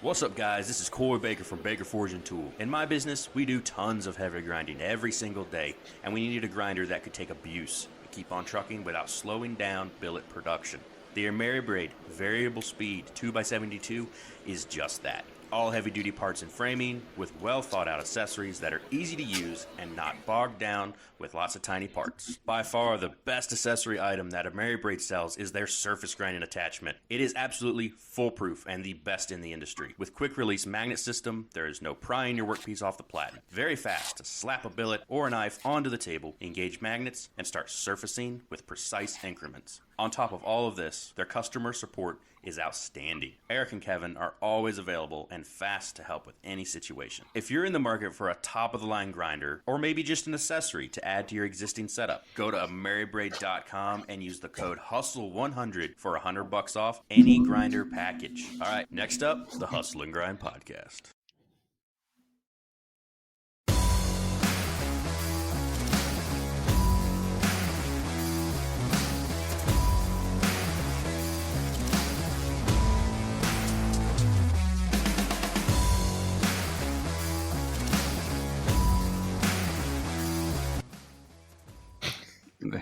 What's up, guys? This is Corey Baker from Baker Forge and Tool. In my business, we do tons of heavy grinding every single day, and we needed a grinder that could take abuse and keep on trucking without slowing down billet production. The Ameribraid variable speed 2x72 is just that. All heavy-duty parts and framing with well-thought-out accessories that are easy to use and not bogged down with lots of tiny parts. By far, the best accessory item that Ameribraid sells is their surface grinding attachment. It is absolutely foolproof and the best in the industry. With quick-release magnet system, there is no prying your workpiece off the platen. Very fast to slap a billet or a knife onto the table, engage magnets, and start surfacing with precise increments. On top of all of this, their customer support is outstanding. Eric and Kevin are always available and fast to help with any situation. If you're in the market for a top-of-the-line grinder, or maybe just an accessory to add to your existing setup, go to ameribraid.com and use the code HUSTLE100 for $100 off any grinder package. All right, next up, the Hustle and Grind podcast.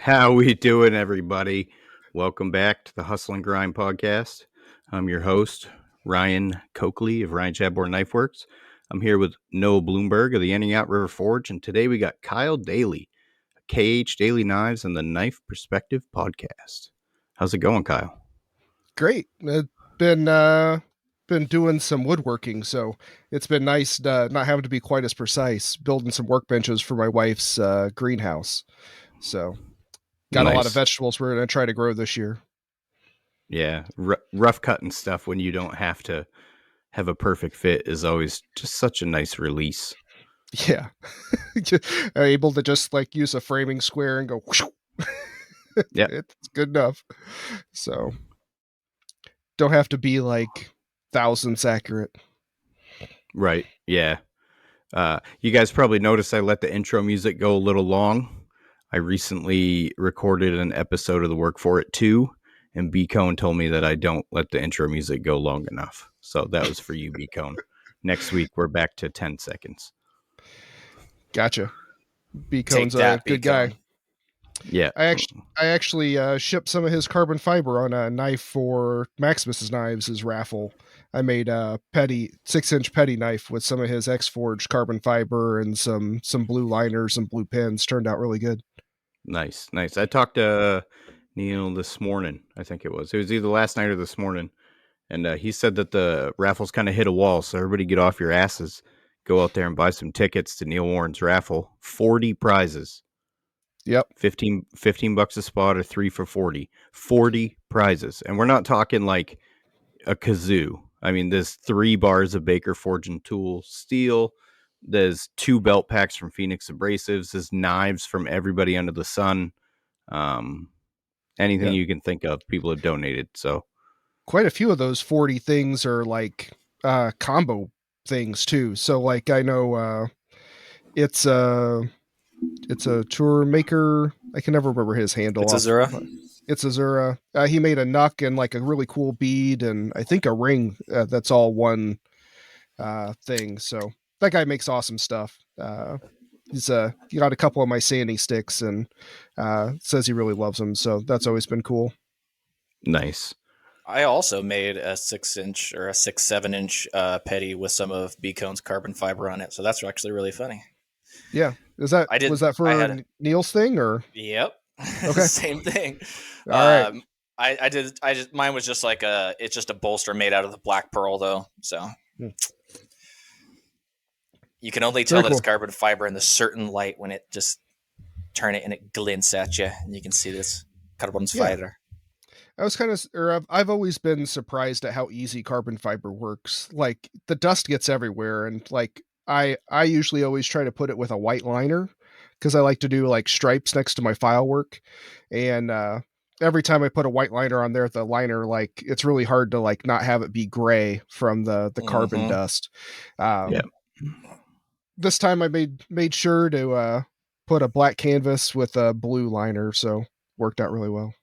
How we doing, everybody? Welcome back to the Hustle and Grind podcast. I'm your host, Ryan Coakley of Ryan Chadbourne Knife Works. I'm here with Noah Bloomberg of the Ending Out River Forge, and today we got Kyle Daly, KH Daily Knives, and the Knife Perspective podcast. How's it going, Kyle? Great. Been doing some woodworking, so it's been nice not having to be quite as precise, building some workbenches for my wife's greenhouse. So got Nice. A lot of vegetables we're going to try to grow this year. Yeah, rough cutting stuff when you don't have to have a perfect fit is always just such a nice release. Yeah. Able to just like use a framing square and go whoosh. Yeah, it's good enough. So don't have to be like thousandths accurate. right. Yeah. You guys probably noticed I let the intro music go a little long. I recently recorded an episode of the Work For It 2, and B Cone told me that I don't let the intro music go long enough. So that was for you, B Cone. Next week, we're back to 10 seconds. Gotcha. B Cone's a good guy. Yeah. I actually shipped some of his carbon fiber on a knife for Maximus's Knives' his raffle. I made a 6-inch petty knife with some of his X-Forged carbon fiber and some blue liners and blue pins. Turned out really good. Nice. I talked to Neil this morning. I think it was either last night or this morning. And he said that the raffles kind of hit a wall. So everybody get off your asses. Go out there and buy some tickets to Neil Warren's raffle. 40 prizes. Yep. 15 bucks a spot or 3 for 40. 40 prizes. And we're not talking like a kazoo. I mean, there's 3 bars of Baker Forge and Tool steel. There's 2 belt packs from Phoenix Abrasives. There's knives from everybody under the sun. Anything you can think of, people have donated. So quite a few of those 40 things are like combo things too. So like I know it's a tour maker. I can never remember his handle. It's Azura. It's Azura. He made a knuck and like a really cool bead and I think a ring. That's all one thing. So that guy makes awesome stuff. He got a couple of my sanding sticks and says he really loves them. So that's always been cool. nice. I also made a 6-inch or a 7-inch petty with some of B Cone's carbon fiber on it. So that's actually really funny. Yeah. Was that for Neil's thing or? Yep. Okay. Same thing. All right. Mine was just like it's just a bolster made out of the black pearl though. So you can only tell that it's carbon fiber in the certain light when it just turn it and it glints at you and you can see this carbon fiber. I was I've always been surprised at how easy carbon fiber works. Like the dust gets everywhere and like I usually always try to put it with a white liner because I like to do like stripes next to my file work. And every time I put a white liner on there, the liner, like it's really hard to like not have it be gray from the carbon dust. This time I made sure to put a black canvas with a blue liner. So worked out really well.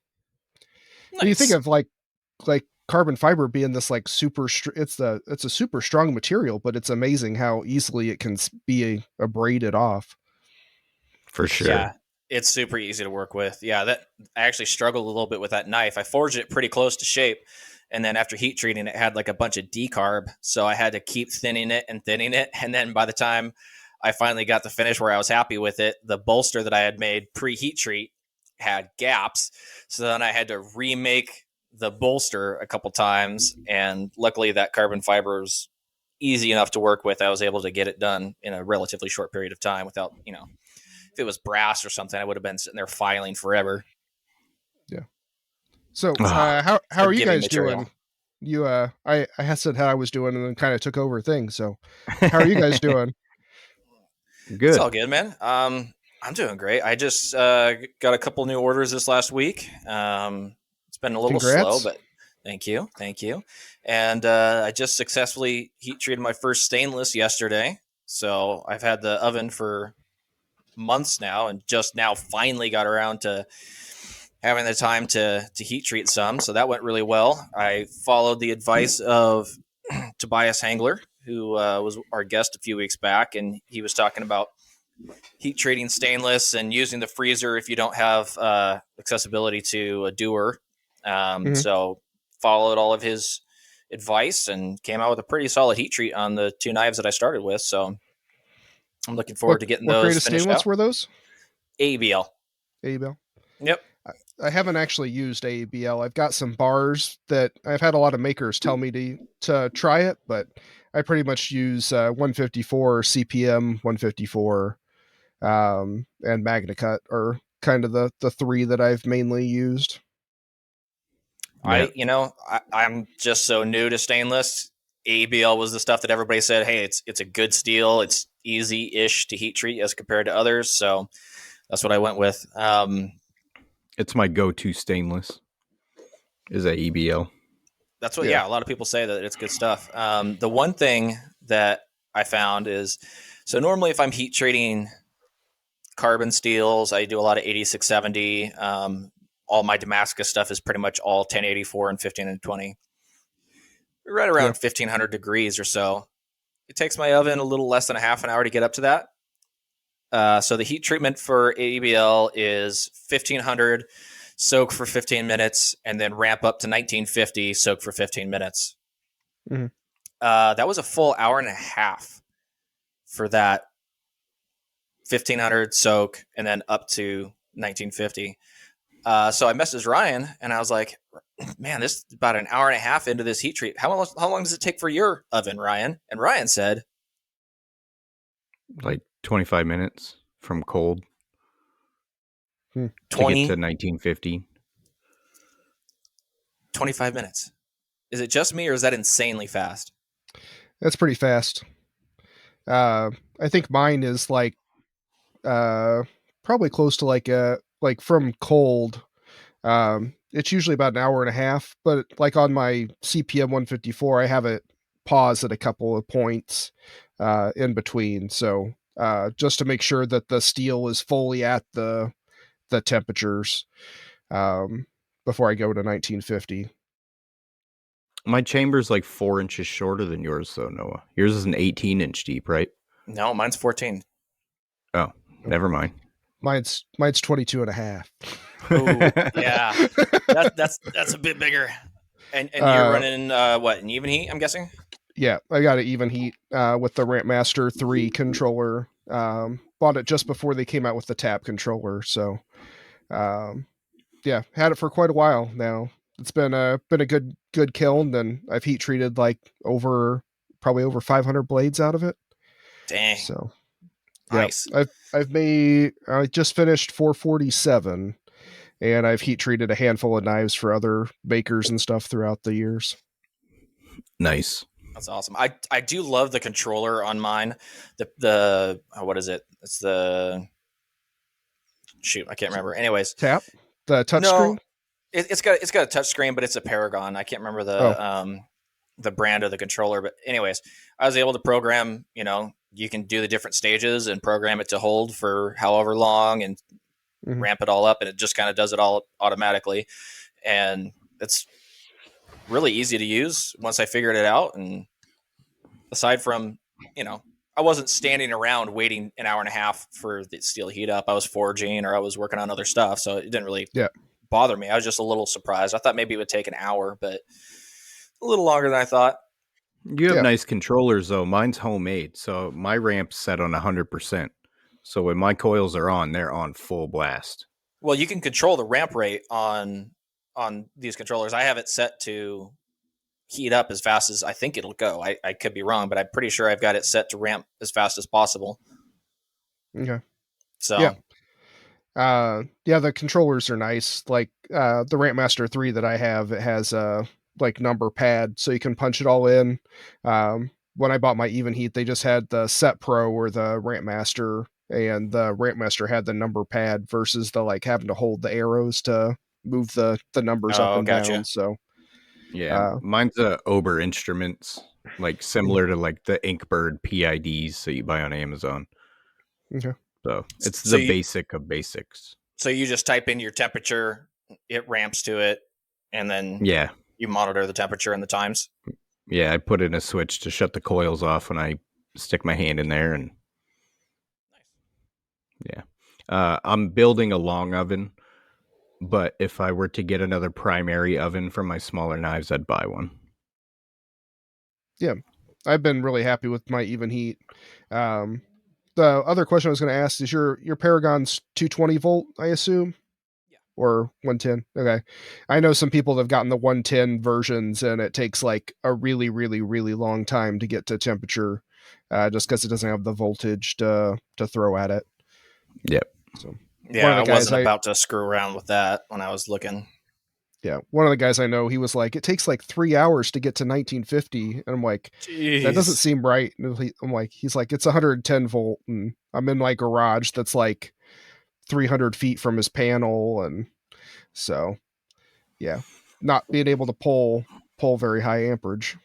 Nice. When you think of like carbon fiber being this like it's a super strong material, but it's amazing how easily it can be abraded off. For sure. Yeah, it's super easy to work with. Yeah, that I actually struggled a little bit with that knife. I forged it pretty close to shape, and then after heat treating, it had like a bunch of decarb, so I had to keep thinning it. And then by the time I finally got the finish where I was happy with it, the bolster that I had made pre-heat treat had gaps, so then I had to remake the bolster a couple times, and luckily that carbon fiber was easy enough to work with. I was able to get it done in a relatively short period of time without, if it was brass or something, I would have been sitting there filing forever. Yeah. So how are you guys doing? I had said how I was doing and then kind of took over things. So how are you guys doing? Good. It's all good, man. I'm doing great. I just got a couple new orders this last week. It's been a little slow, but thank you. And I just successfully heat treated my first stainless yesterday. So I've had the oven for months now, and just now finally got around to having the time to heat treat some. So that went really well. I followed the advice of Tobias Hangler, who was our guest a few weeks back, and he was talking about heat treating stainless and using the freezer if you don't have accessibility to a Dewar. So followed all of his advice and came out with a pretty solid heat treat on the two knives that I started with. So I'm looking forward to getting those. What grade of finished stainless out. were those? ABL. ABL. Yep. I haven't actually used ABL. I've got some bars that I've had a lot of makers tell me to try it, but I pretty much use 154 CPM, 154, and MagnaCut are kind of the three that I've mainly used. Yeah. I'm just so new to stainless. ABL was the stuff that everybody said, hey, it's a good steel. It's easy-ish to heat treat as compared to others. So that's what I went with. It's my go-to stainless is a EBL. That's what, a lot of people say that it's good stuff. The one thing that I found is, so normally if I'm heat treating carbon steels, I do a lot of 8670. All my Damascus stuff is pretty much all 1084 and 1520. Right around 1500 degrees or so. It takes my oven a little less than a half an hour to get up to that. So the heat treatment for ABL is 1500, soak for 15 minutes, and then ramp up to 1950, soak for 15 minutes. Mm-hmm. That was a full hour and a half for that 1500 soak and then up to 1950. So I messaged Ryan and I was like, man, this is about an hour and a half into this heat treat. How long does it take for your oven, Ryan? And Ryan said, like 25 minutes from cold. 20 to get to 1950. 25 minutes. Is it just me or is that insanely fast? That's pretty fast. I think mine is like probably close to like from cold. It's usually about an hour and a half, but like on my CPM 154, I have it pause at a couple of points in between. So just to make sure that the steel is fully at the temperatures before I go to 1950. My chamber's like 4 inches shorter than yours, though, Noah. Yours is an 18-inch deep, right? No, mine's 14. Oh, never mind. Mine's 22 and a half. Ooh, yeah. That's a bit bigger. And you're running what, an even heat, I'm guessing? Yeah, I got an even heat with the Rampmaster 3 controller. Bought it just before they came out with the tap controller, so yeah, had it for quite a while now. It's been a good kiln, and I've heat treated like probably over 500 blades out of it. Dang. So nice. I just finished 447, and I've heat treated a handful of knives for other makers and stuff throughout the years. Nice. That's awesome. I do love the controller on mine. The what is it? It's the shoot. I can't remember. Anyways, tap the touchscreen. It's got a touch screen, but it's a Paragon. I can't remember the brand of the controller. But anyways, I was able to program. You can do the different stages and program it to hold for however long and ramp it all up, and it just kind of does it all automatically. And it's really easy to use once I figured it out. And aside from, I wasn't standing around waiting an hour and a half for the steel heat up. I was forging or I was working on other stuff. So it didn't really bother me. I was just a little surprised. I thought maybe it would take an hour, but a little longer than I thought. You have nice controllers, though. Mine's homemade, so my ramp's set on 100%. So when my coils are on, they're on full blast. Well, you can control the ramp rate on these controllers. I have it set to heat up as fast as I think it'll go. I could be wrong, but I'm pretty sure I've got it set to ramp as fast as possible. Okay. So the controllers are nice. Like the Rampmaster 3 that I have, it has a like number pad, so you can punch it all in. When I bought my Even Heat, they just had the Set Pro or the Rampmaster, and the Rampmaster had the number pad versus the like having to hold the arrows to move the numbers up and down. So mine's a Ober Instruments, like similar to like the Inkbird PIDs that you buy on Amazon. Okay. So it's the basic of basics. So you just type in your temperature, it ramps to it, and then you monitor the temperature and the times. Yeah, I put in a switch to shut the coils off when I stick my hand in there, and I'm building a long oven. But if I were to get another primary oven for my smaller knives, I'd buy one. Yeah, I've been really happy with my Even Heat. The other question I was going to ask is your Paragon's 220 volt, I assume? Yeah. Or 110? Okay. I know some people that have gotten the 110 versions, and it takes like a really, really, really long time to get to temperature just because it doesn't have the voltage to throw at it. Yep. So. Yeah, I wasn't about to screw around with that when I was looking. Yeah, one of the guys I know, he was like, it takes like 3 hours to get to 1950. And I'm like, Jeez. That doesn't seem right. And I'm like, he's like, it's 110 volt. And I'm in my garage that's like 300 feet from his panel. And so, not being able to pull very high amperage.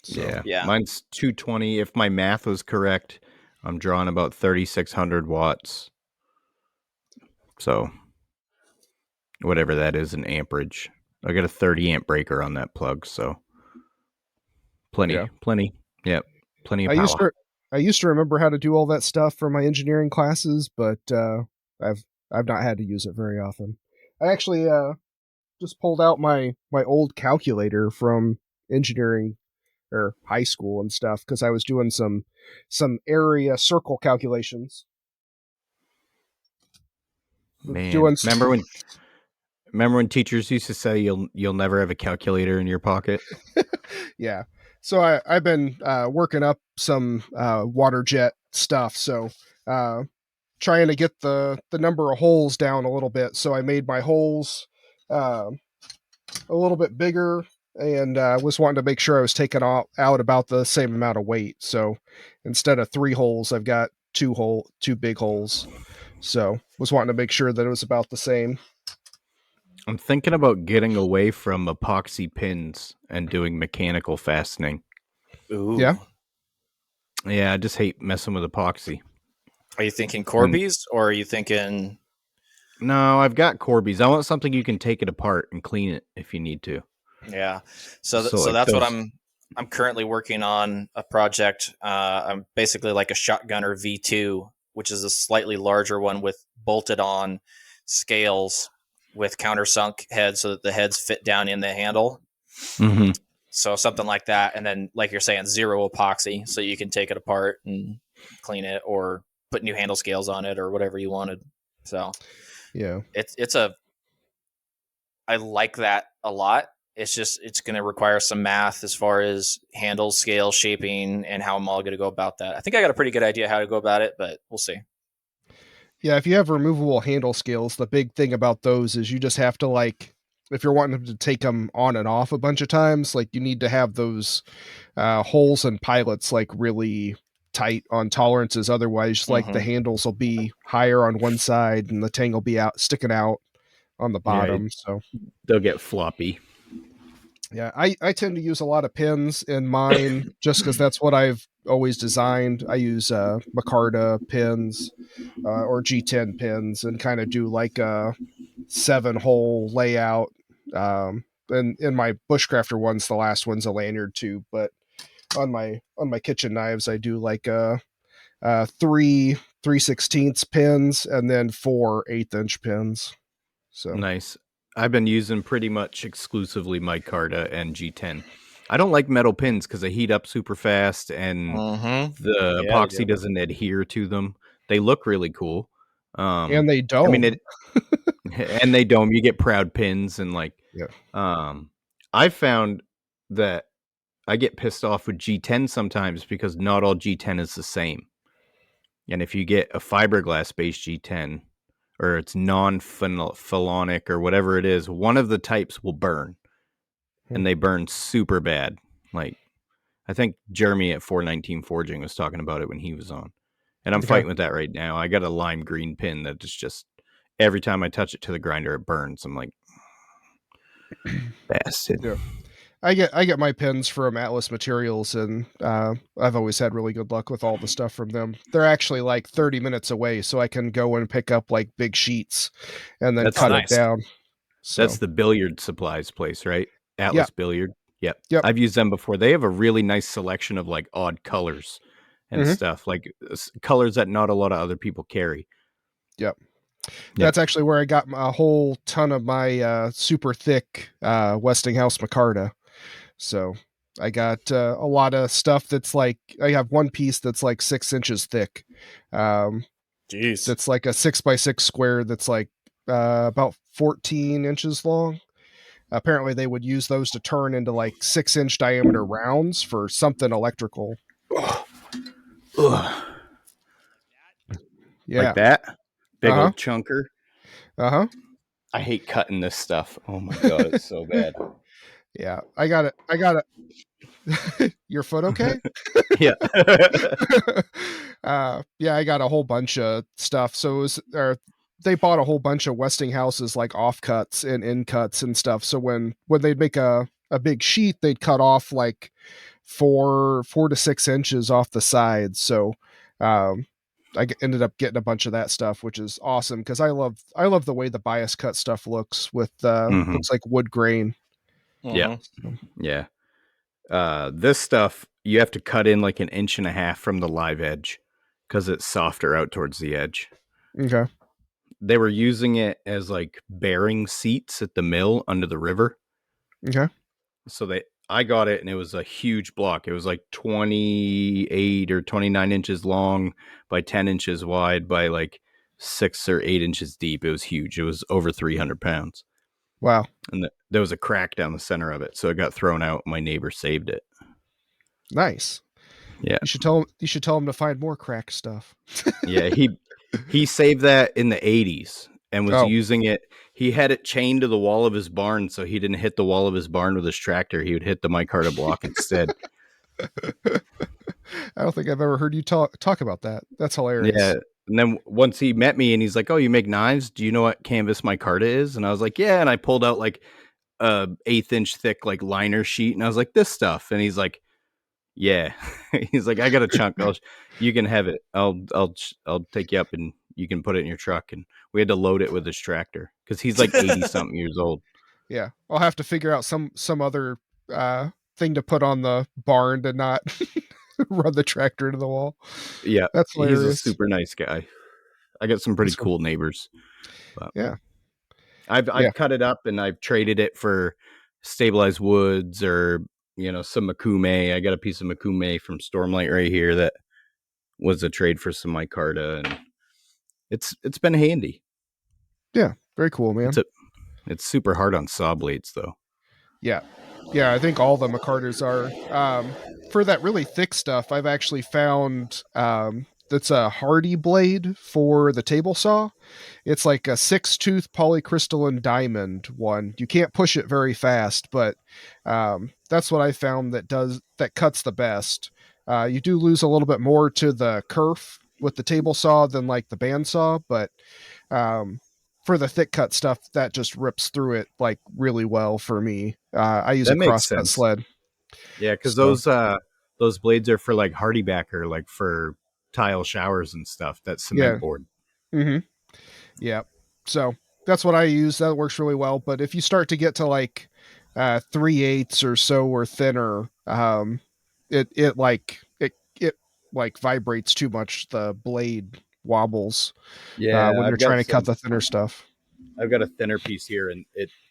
So, yeah. Mine's 220. If my math was correct, I'm drawing about 3,600 watts. So whatever that is in amperage. I got a 30 amp breaker on that plug, so plenty. Yep, plenty of power. I used to remember how to do all that stuff for my engineering classes, but I've not had to use it very often. I actually just pulled out my old calculator from engineering or high school and stuff because I was doing some area circle calculations. Man, remember when teachers used to say you'll never have a calculator in your pocket? Yeah. So I've been working up some water jet stuff. So trying to get the number of holes down a little bit. So I made my holes a little bit bigger, and was wanting to make sure I was taking out about the same amount of weight. So instead of 3 holes, I've got 2 big holes. So was wanting to make sure that it was about the same. I'm thinking about getting away from epoxy pins and doing mechanical fastening. Ooh. Yeah. Yeah, I just hate messing with epoxy. Are you thinking Corby's or are you thinking... No, I've got Corby's. I want something you can take it apart and clean it if you need to. Yeah. So that's what I'm currently working on, a project. I'm basically like a shotgunner V2, which is a slightly larger one with bolted on scales with countersunk heads so that the heads fit down in the handle. Mm-hmm. So something like that. And then, like you're saying, 0 epoxy so you can take it apart and clean it or put new handle scales on it or whatever you wanted. So yeah, I like that a lot. It's going to require some math as far as handle, scale, shaping, and how I'm all going to go about that. I think I got a pretty good idea how to go about it, but we'll see. Yeah, if you have removable handle scales, the big thing about those is you just have to, like, if you're wanting to take them on and off a bunch of times, like, you need to have those holes and pilots, like, really tight on tolerances. Otherwise, like, the handles will be higher on one side and the tang will be sticking out on the bottom. Yeah, so they'll get floppy. Yeah, I tend to use a lot of pins in mine just because that's what I've always designed. I use Micarta pins or G10 pins and kind of do like a 7-hole layout and in my bushcrafter ones, the last one's a lanyard too. But on my kitchen knives, I do like three 3/16 pins and then 4 1/8" pins. So nice. I've been using pretty much exclusively micarta and G10. I don't like metal pins because they heat up super fast and the epoxy doesn't adhere to them. They look really cool. And they don't. I mean, and they don't. You get proud pins and like. Yeah. I found that I get pissed off with G10 sometimes because not all G10 is the same. And if you get a fiberglass based G10 or it's non-phenolic or whatever it is, one of the types will burn. And they burn super bad. Like, I think Jeremy at 419 Forging was talking about it when he was on. And I'm fighting with that right now. I got a lime green pin that is just, every time I touch it to the grinder, it burns. I'm like, bastard. Yeah. I get my pins from Atlas Materials, and I've always had really good luck with all the stuff from them. They're actually like 30 minutes away, so I can go and pick up like big sheets and then cut it down. So. That's the billiard supplies place, right? Atlas Billiard. Yep. I've used them before. They have a really nice selection of like odd colors and stuff, like colors that not a lot of other people carry. Yep. That's actually where I got a whole ton of my super thick Westinghouse micarta. So I got a lot of stuff that's like, I have one piece that's like 6 inches thick. Jeez. That's like a 6x6 square that's like about 14 inches long. Apparently they would use those to turn into like 6-inch diameter rounds for something electrical. Ugh. Yeah. Like that? Big old chunker? Uh-huh. I hate cutting this stuff. Oh my God, it's so bad. Yeah, I got it. Your foot okay? Yeah. Yeah, I got a whole bunch of stuff. So they bought a whole bunch of Westinghouse's like offcuts and in cuts and stuff. So when they'd make a big sheet, they'd cut off like 4 to 6 inches off the sides. So I ended up getting a bunch of that stuff, which is awesome because I love the way the bias cut stuff looks with looks like wood grain. Yeah. Yeah. This stuff you have to cut in like 1.5 inches from the live edge because it's softer out towards the edge. Okay. They were using it as like bearing seats at the mill under the river. Okay. So I got it and it was a huge block. It was like 28 or 29 inches long by 10 inches wide by like 6 or 8 inches deep. It was huge. It was over 300 pounds. Wow. And there was a crack down the center of it. So it got thrown out. My neighbor saved it. Nice. Yeah. You should tell him to find more crack stuff. Yeah. He saved that in the 80s and was using it. He had it chained to the wall of his barn. So he didn't hit the wall of his barn with his tractor. He would hit the micarta block instead. I don't think I've ever heard you talk about that. That's hilarious. Yeah. And then once he met me and he's like, "Oh, you make knives? Do you know what canvas micarta is?" And I was like, "Yeah." And I pulled out like a 1/8 inch thick like liner sheet. And I was like, "This stuff." And he's like, "Yeah." He's like, "I got a chunk. You can have it. I'll take you up and you can put it in your truck." And we had to load it with his tractor because he's like 80 something years old. Yeah. I'll have to figure out some other thing to put on the barn to not run the tractor into the wall. Yeah. That's hilarious. He's a super nice guy. I got some pretty cool neighbors. But yeah. I've cut it up and I've traded it for stabilized woods or, some Makume. I got a piece of Makume from Stormlight right here that was a trade for some micarta, and it's been handy. Yeah. Very cool, man. It's super hard on saw blades though. Yeah. Yeah, I think all the micartas are. For that really thick stuff, I've actually found that's a Hardy blade for the table saw. It's like a 6-tooth polycrystalline diamond one. You can't push it very fast, but that's what I found that cuts the best. You do lose a little bit more to the kerf with the table saw than like the bandsaw, but for the thick cut stuff, that just rips through it like really well for me. I use a crosscut sled. Yeah, because those blades are for like hardy backer, like for tile showers and stuff. That's cement board. Mm-hmm. Yeah. So that's what I use. That works really well. But if you start to get to like 3/8 or so or thinner, it like vibrates too much. The blade wobbles when you're trying to cut the thinner stuff. I've got a thinner piece here, and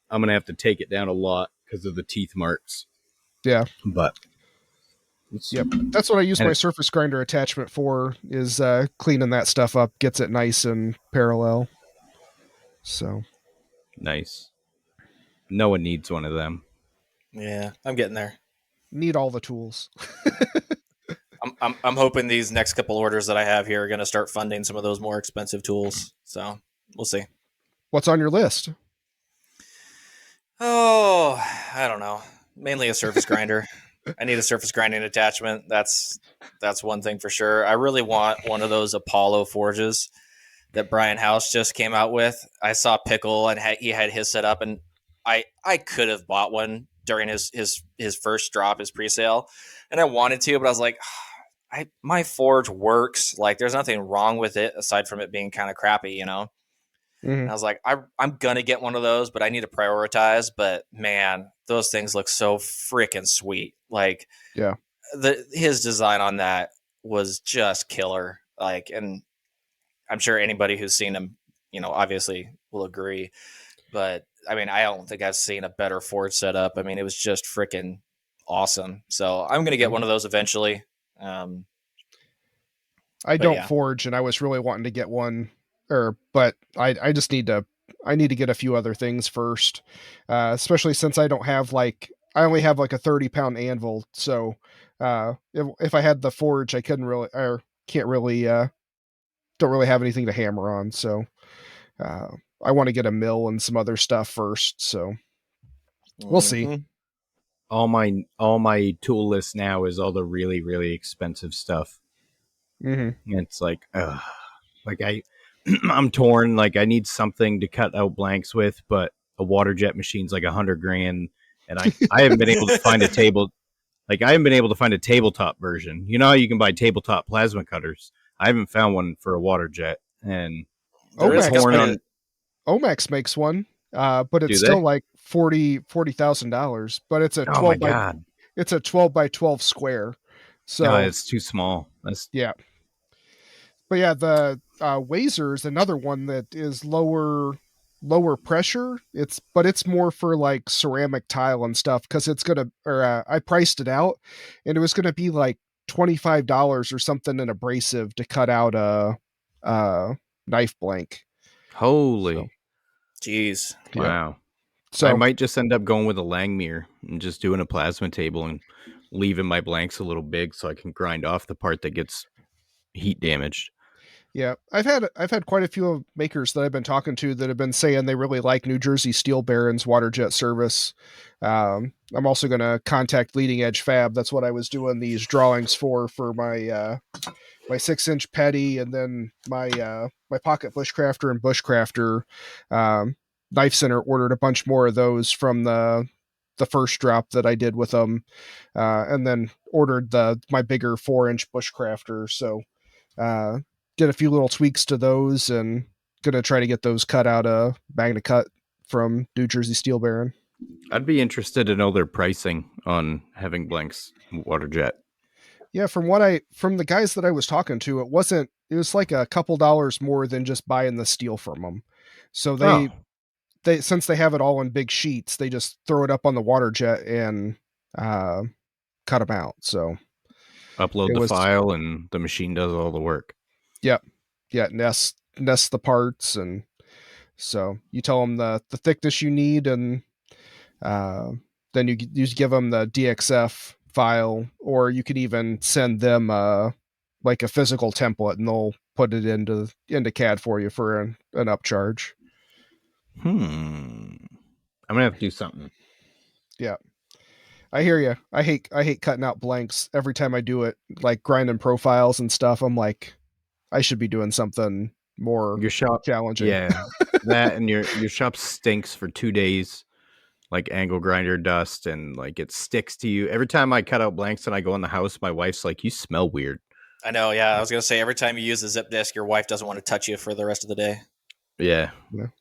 I'm gonna have to take it down a lot because of the teeth marks. Yeah, but yep, that's what I use my surface grinder attachment for, is cleaning that stuff up, gets it nice and parallel. So nice. No one needs one of them. Yeah, I'm getting there. Need all the tools. I'm hoping these next couple orders that I have here are going to start funding some of those more expensive tools. So we'll see. What's on your list? Oh, I don't know. Mainly a surface grinder. I need a surface grinding attachment. That's one thing for sure. I really want one of those Apollo forges that Brian House just came out with. I saw Pickle and he had his set up, and I could have bought one during his first drop, his pre-sale, and I wanted to, but I was like, my forge works. Like, there's nothing wrong with it aside from it being kind of crappy, you know. Mm-hmm. And I was like, I'm gonna get one of those, but I need to prioritize. But man, those things look so freaking sweet. Like, yeah, his design on that was just killer. Like, and I'm sure anybody who's seen him, you know, obviously will agree. But I mean, I don't think I've seen a better forge setup. I mean, it was just freaking awesome. So I'm gonna get one of those eventually. I don't forge, and I was really wanting to get one, but I just need to get a few other things first, especially since I don't have I only have like a 30-pound anvil. So if I had the forge, I don't really have anything to hammer on. So I want to get a mill and some other stuff first. So we'll see. All my tool list now is all the really, really expensive stuff. Mm-hmm. It's like I'm torn. Like, I need something to cut out blanks with, but a water jet machine's like $100,000, and I haven't been able to find a table. Like, I haven't been able to find a tabletop version. You know how you can buy tabletop plasma cutters? I haven't found one for a water jet, and Omax makes one, but it's still like $40,000. But it's a 12 by 12 square. So it's too small. Yeah. But yeah, the Wazer is another one that is lower pressure. It's more for like ceramic tile and stuff, because it's gonna. I priced it out, and it was gonna be like $25 or something in abrasive to cut out a knife blank. Holy, jeez! Wow. So I might just end up going with a Langmuir and just doing a plasma table and leaving my blanks a little big so I can grind off the part that gets heat damaged. Yeah, I've had quite a few makers that I've been talking to that have been saying they really like New Jersey Steel Baron's water jet service. I'm also going to contact Leading Edge Fab. That's what I was doing these drawings for my my 6-inch petty, and then my pocket bushcrafter and bushcrafter. Knife Center ordered a bunch more of those from the first drop that I did with them, and then ordered my bigger 4-inch bushcrafter. So did a few little tweaks to those, and gonna try to get those cut out of Magna Cut from New Jersey Steel Baron. I'd be interested to know their pricing on having blanks water jet. Yeah, from the guys that I was talking to, it was like a couple dollars more than just buying the steel from them. So they since they have it all in big sheets, they just throw it up on the water jet and cut them out. So upload the file, and the machine does all the work. Yep. Yeah. Nest the parts, and so you tell them the thickness you need, and then you give them the DXF file, or you could even send them like a physical template, and they'll put it into CAD for you for an upcharge. I'm gonna have to do something. Yeah. I hear you. I hate cutting out blanks every time I do it, like grinding profiles and stuff. I'm like, I should be doing something more challenging. Yeah, that, and your shop stinks for 2 days, like angle grinder dust, and like it sticks to you. Every time I cut out blanks and I go in the house, my wife's like, "You smell weird." I know. Yeah, I was gonna say, every time you use the zip disk, your wife doesn't want to touch you for the rest of the day. Yeah. They're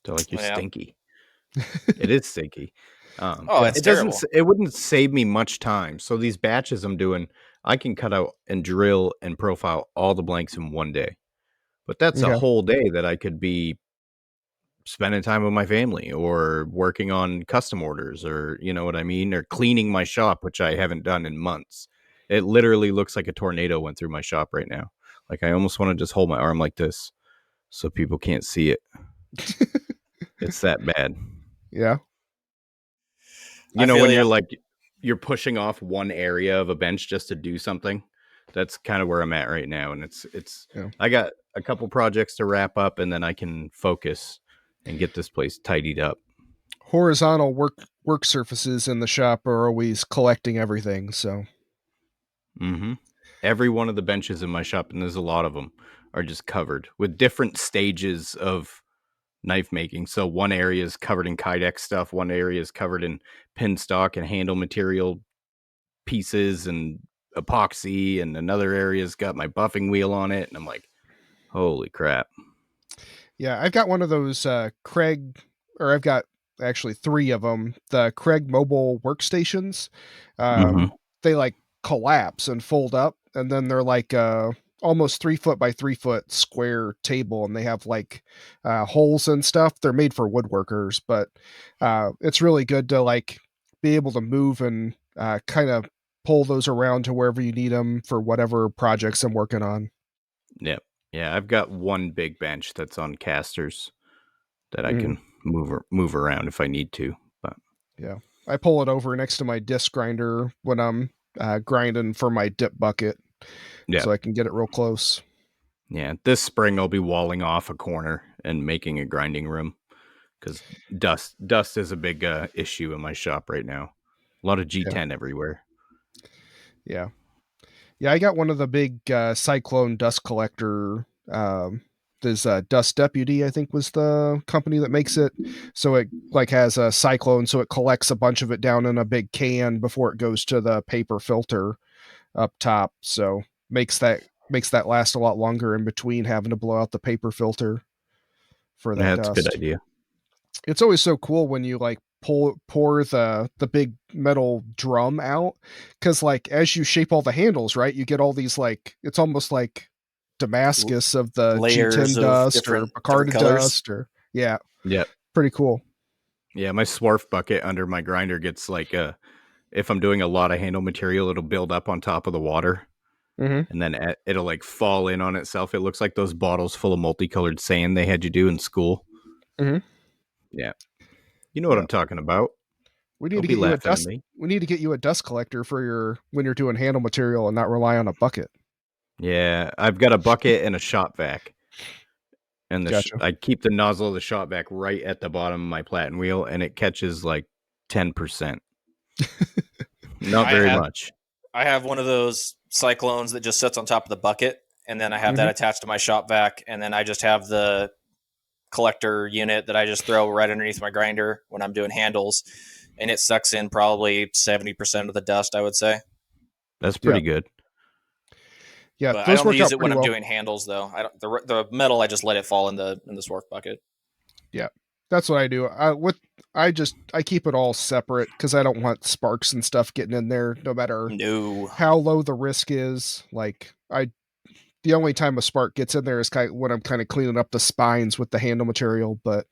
like, "You're stinky." It is stinky. It's terrible. It wouldn't save me much time. So these batches I'm doing, I can cut out and drill and profile all the blanks in one day. But that's a whole day that I could be spending time with my family or working on custom orders, or you know what I mean, or cleaning my shop, which I haven't done in months. It literally looks like a tornado went through my shop right now. Like I almost want to just hold my arm like this so people can't see it. It's that bad. Yeah. You know, when you're like, you're pushing off one area of a bench just to do something. That's kind of where I'm at right now. And I got a couple projects to wrap up, and then I can focus and get this place tidied up. Horizontal work surfaces in the shop are always collecting everything. So every one of the benches in my shop, and there's a lot of them, are just covered with different stages of knife making. So one area is covered in Kydex stuff, one area is covered in pin stock and handle material pieces and epoxy, and another area's got my buffing wheel on it, and I'm like, holy crap. Yeah, I've got one of those Craig, or I've got actually 3 of them, the Craig mobile workstations. They like collapse and fold up, and then they're like almost 3 foot by 3 foot square table, and they have like holes and stuff. They're made for woodworkers, but it's really good to like be able to move and kind of pull those around to wherever you need them for whatever projects I'm working on. Yep. Yeah, I've got one big bench that's on casters that I can move around if I need to. But yeah, I pull it over next to my disc grinder when I'm grinding for my dip bucket, so I can get it real close. Yeah, this spring I'll be walling off a corner and making a grinding room, because dust is a big issue in my shop right now. A lot of G10 everywhere. Yeah. Yeah, I got one of the big Cyclone dust collector. There's Dust Deputy, I think, was the company that makes it. So it like has a cyclone, so it collects a bunch of it down in a big can before it goes to the paper filter up top. So makes that last a lot longer in between having to blow out the paper filter for that dust. That's a good idea. It's always so cool when you like pour the big metal drum out, because like as you shape all the handles, right, you get all these like, it's almost like Damascus of the G10 dust or Picarda dust, or pretty cool. Yeah, my Swarf bucket under my grinder gets like if I'm doing a lot of handle material, it'll build up on top of the water, and then it'll like fall in on itself. It looks like those bottles full of multicolored sand they had you do in school. Yeah. You know what I'm talking about. We need to get you a dust. We need to get you a dust collector for when you're doing handle material and not rely on a bucket. Yeah, I've got a bucket and a shop vac, and I keep the nozzle of the shop vac right at the bottom of my platen wheel, and it catches like 10%. Not very much. I have one of those cyclones that just sits on top of the bucket, and then I have that attached to my shop vac, and then I just have the collector unit that I just throw right underneath my grinder when I'm doing handles, and it sucks in probably 70% of the dust, I would say. That's pretty good. Yeah, but I don't use it when I'm doing handles, though. The metal, I just let it fall in the Swarf bucket. Yeah, that's what I do. I keep it all separate because I don't want sparks and stuff getting in there, no matter how low the risk is. Like the only time a spark gets in there is kind of when I'm kind of cleaning up the spines with the handle material, but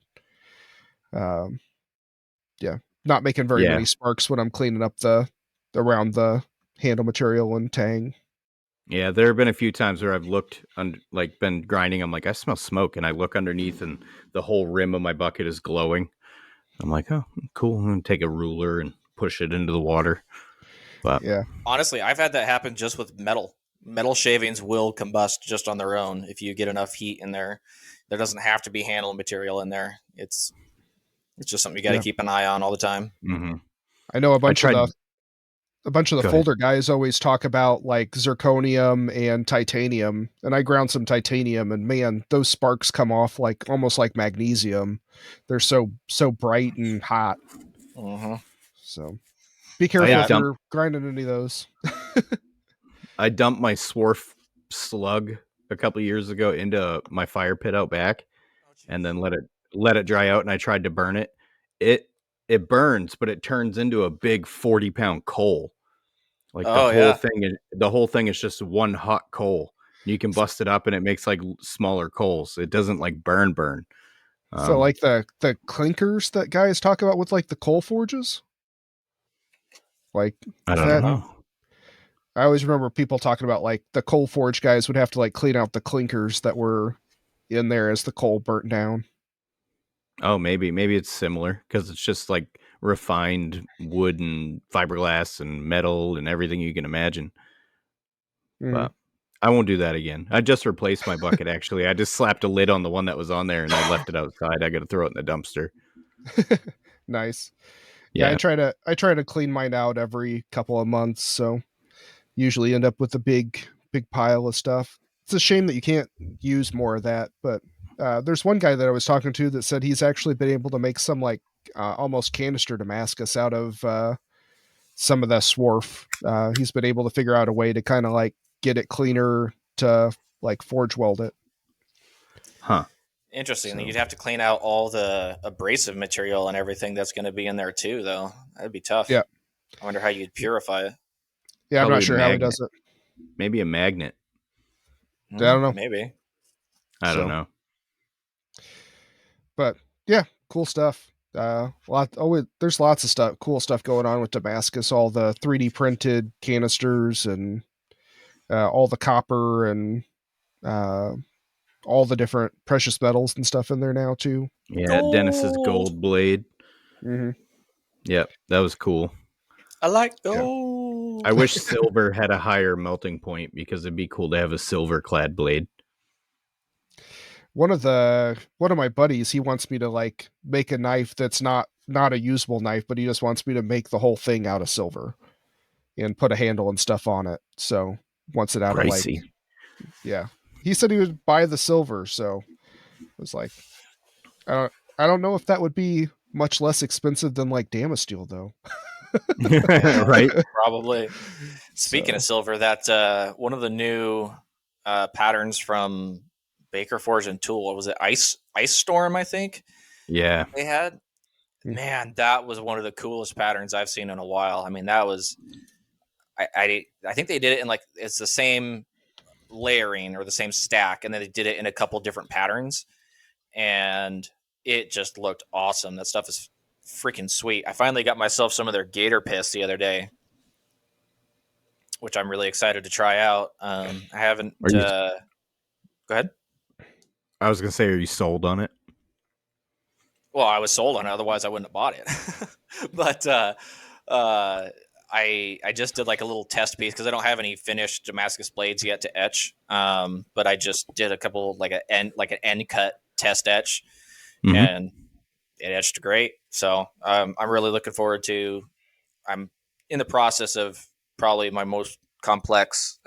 not making very many sparks when I'm cleaning up around the handle material and tang. Yeah, there have been a few times where I've looked been grinding. I'm like, I smell smoke, and I look underneath, and the whole rim of my bucket is glowing. I'm like, oh, cool. I'm gonna take a ruler and push it into the water. But honestly, I've had that happen just with metal. Metal shavings will combust just on their own if you get enough heat in there. There doesn't have to be handle material in there. It's just something you got to keep an eye on all the time. I know a bunch of the folder guys always talk about like zirconium and titanium, and I ground some titanium, and man, those sparks come off like almost like magnesium. They're so bright and hot. So be careful if you're grinding any of those. I dumped my Swarf slug a couple of years ago into my fire pit out back, and then let it dry out, and I tried to burn it. It it burns, but it turns into a big 40-pound coal. Like the whole thing is just one hot coal. You can bust it up and it makes like smaller coals. It doesn't like burn. So like the clinkers that guys talk about with like the coal forges? Like I don't know. I always remember people talking about like the coal forge guys would have to like clean out the clinkers that were in there as the coal burnt down. Oh, maybe it's similar because it's just like refined wood and fiberglass and metal and everything you can imagine. But I won't do that again. I just replaced my bucket. Actually, I just slapped a lid on the one that was on there and I left it outside. I got to throw it in the dumpster. Nice. Yeah, I try to clean mine out every couple of months. So usually end up with a big pile of stuff. It's a shame that you can't use more of that, but there's one guy that I was talking to that said he's actually been able to make some like almost canister Damascus out of some of the swarf. He's been able to figure out a way to kind of like get it cleaner to like forge weld it. Huh. Interesting. So, you'd have to clean out all the abrasive material and everything that's going to be in there too, though. That'd be tough. Yeah. I wonder how you'd purify it. Yeah, probably I'm not sure how he does it. Maybe a magnet. I don't know. Maybe. I don't know. But yeah, cool stuff. There's lots of cool stuff going on with Damascus. All the 3D printed canisters and all the copper and all the different precious metals and stuff in there now too. Yeah, gold. Dennis's gold blade. Mm-hmm. Yep, that was cool. I like gold. Yeah. I wish silver had a higher melting point because it'd be cool to have a silver clad blade. One of my buddies, he wants me to like make a knife that's not a usable knife, but he just wants me to make the whole thing out of silver and put a handle and stuff on it. So wants it out of like, yeah. He said he would buy the silver, so I was like, I don't know if that would be much less expensive than like Damasteel though. Right? Probably. Speaking of silver, that one of the new patterns from Baker Forge and Tool, what was it? Ice Storm, I think. Yeah. They had. Man, that was one of the coolest patterns I've seen in a while. I mean, that was. I think they did it in like it's the same layering or the same stack, and then they did it in a couple different patterns, and it just looked awesome. That stuff is freaking sweet. I finally got myself some of their gator piss the other day, which I'm really excited to try out. I haven't. Go ahead. I was gonna say, are you sold on it? Well, I was sold on it. Otherwise, I wouldn't have bought it. But I just did like a little test piece because I don't have any finished Damascus blades yet to etch. But I just did a couple like an end cut test etch, and it etched great. So I'm really looking forward to. I'm in the process of probably my most complex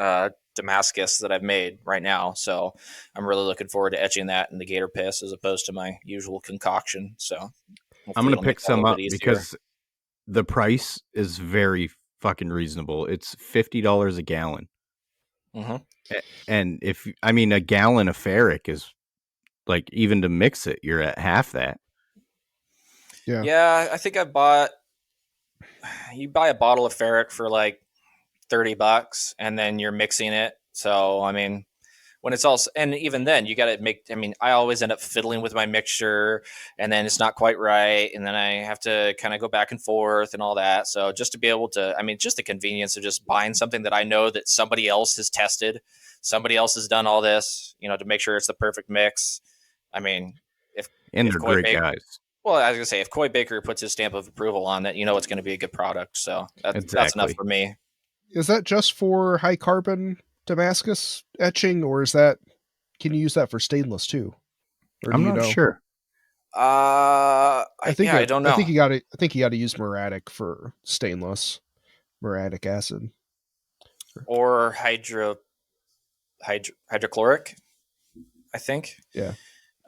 Damascus that I've made right now. So I'm really looking forward to etching that in the gator piss as opposed to my usual concoction. So I'm going to pick some up because the price is very fucking reasonable. It's $50 a gallon. And a gallon of ferric is like, even to mix it, you're at half that. Yeah. I think you buy a bottle of ferric for like $30 and then you're mixing it. So, I mean, when it's all, and even then you got to make, I always end up fiddling with my mixture and then it's not quite right. And then I have to kind of go back and forth and all that. So just to be able to, just the convenience of just buying something that I know that somebody else has tested, somebody else has done all this, to make sure it's the perfect mix. If they're great guys. Well, I was gonna say, if Coy Baker puts his stamp of approval on it, it's going to be a good product. So that's enough for me. Is that just for high carbon Damascus etching, or can you use that for stainless too? I'm not sure. I don't know. I think you got to use muriatic for stainless, muriatic acid, or hydrochloric. I think. Yeah.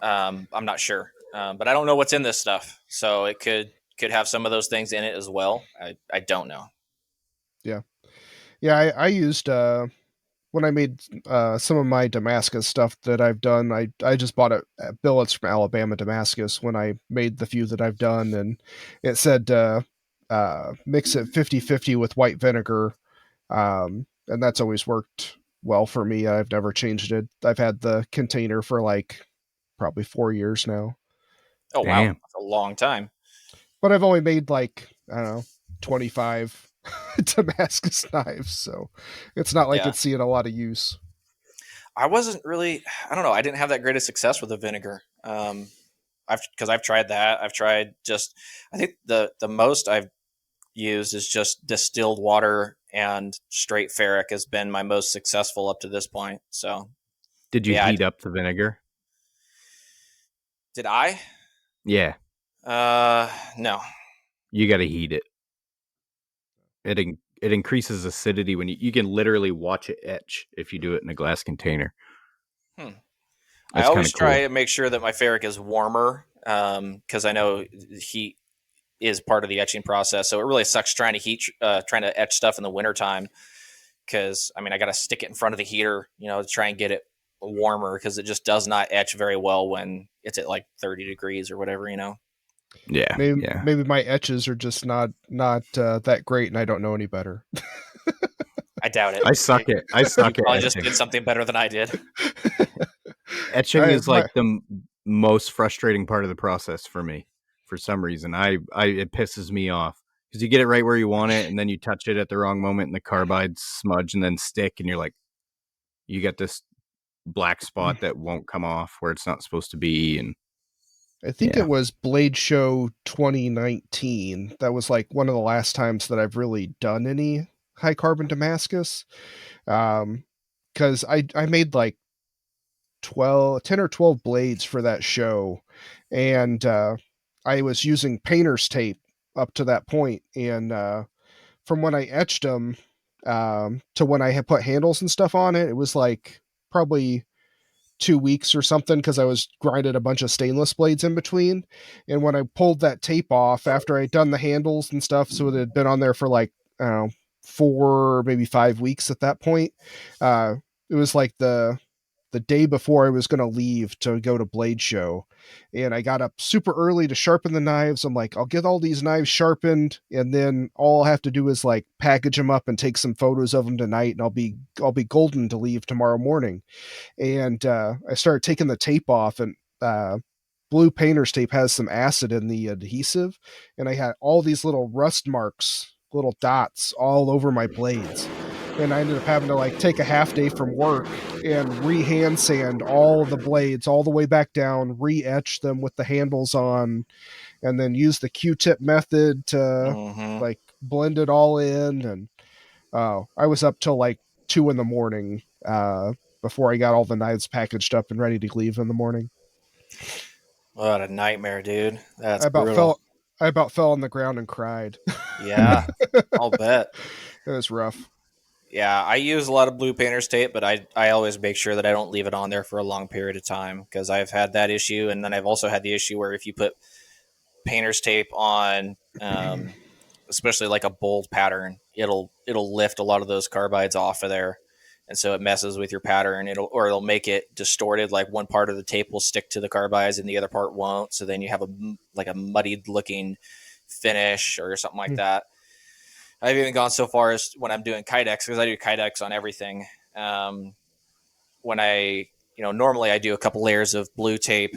I'm not sure. But I don't know what's in this stuff, so it could have some of those things in it as well. I don't know. Yeah, I used when I made some of my Damascus stuff that I've done, I just bought it at billets from Alabama Damascus when I made the few that I've done, and it said mix it 50-50 with white vinegar, and that's always worked well for me. I've never changed it. I've had the container for like probably 4 years now. Oh wow, Damn. that's a long time. But I've only made like, I don't know, 25 Damascus knives, so it's not like it's seeing a lot of use. I wasn't really, I don't know, I didn't have that great of success with the vinegar. Because I've tried that. I've tried just, I think the most I've used is just distilled water, and straight ferric has been my most successful up to this point. So, did you heat up the vinegar? Did I? Yeah. No. You got to heat it. It increases acidity when you can literally watch it etch if you do it in a glass container. I always try to make sure that my ferric is warmer, because I know heat is part of the etching process. So it really sucks trying to etch stuff in the wintertime, because I mean I got to stick it in front of the heater, to try and get it warmer, because it just does not etch very well when it's at like 30 degrees or whatever. Yeah, maybe my etches are just not that great, and I don't know any better. I doubt it. I suck at etching. I just did something better than I did. Etching is like the most frustrating part of the process for me. For some reason, it pisses me off, because you get it right where you want it, and then you touch it at the wrong moment, and the carbides smudge and then stick, and you're like, you get this black spot that won't come off where it's not supposed to be. And I think it was Blade Show 2019. That was like one of the last times that I've really done any high carbon Damascus. Because I made like 10 or 12 blades for that show, and I was using painter's tape up to that point, and from when I etched them to when I had put handles and stuff on it, it was like probably 2 weeks or something, because I was grinding a bunch of stainless blades in between. And when I pulled that tape off after I'd done the handles and stuff, so it had been on there for like, I don't know, 4, maybe 5 weeks at that point, it was like the day before I was going to leave to go to Blade Show, and I got up super early to sharpen the knives. I'm like, I'll get all these knives sharpened, and then all I'll have to do is like package them up and take some photos of them tonight, and I'll be golden to leave tomorrow morning. And I started taking the tape off, and blue painter's tape has some acid in the adhesive, and I had all these little rust marks, little dots all over my blades. And I ended up having to like take a half day from work and re-hand sand all the blades all the way back down, re-etch them with the handles on, and then use the Q-tip method to like blend it all in. And I was up till like 2 a.m. Before I got all the knives packaged up and ready to leave in the morning. What a nightmare, dude. That's brutal. I about fell on the ground and cried. Yeah, I'll bet. It was rough. Yeah, I use a lot of blue painter's tape, but I always make sure that I don't leave it on there for a long period of time, because I've had that issue, and then I've also had the issue where if you put painter's tape on, especially like a bold pattern, it'll lift a lot of those carbides off of there, and so it messes with your pattern. It'll make it distorted. Like one part of the tape will stick to the carbides and the other part won't. So then you have a muddied looking finish or something like that. I've even gone so far as when I'm doing Kydex, because I do Kydex on everything. When I, normally I do a couple layers of blue tape,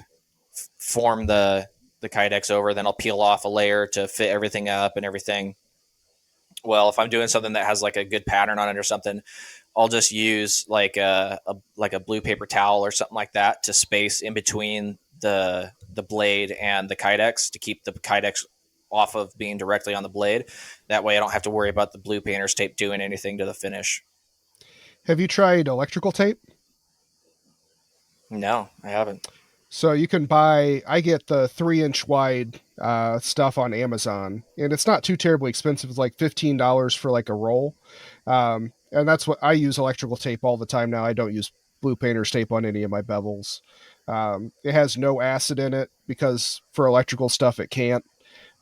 form the Kydex over, then I'll peel off a layer to fit everything up and everything. Well, if I'm doing something that has like a good pattern on it or something, I'll just use like a blue paper towel or something like that to space in between the blade and the Kydex to keep the Kydex off of being directly on the blade. That way I don't have to worry about the blue painter's tape doing anything to the finish. Have you tried electrical tape? No, I haven't. So you can I get the 3-inch wide stuff on Amazon, and it's not too terribly expensive. It's like $15 for like a roll. And that's what I use, electrical tape all the time now. I don't use blue painter's tape on any of my bevels. It has no acid in it, because for electrical stuff it can't.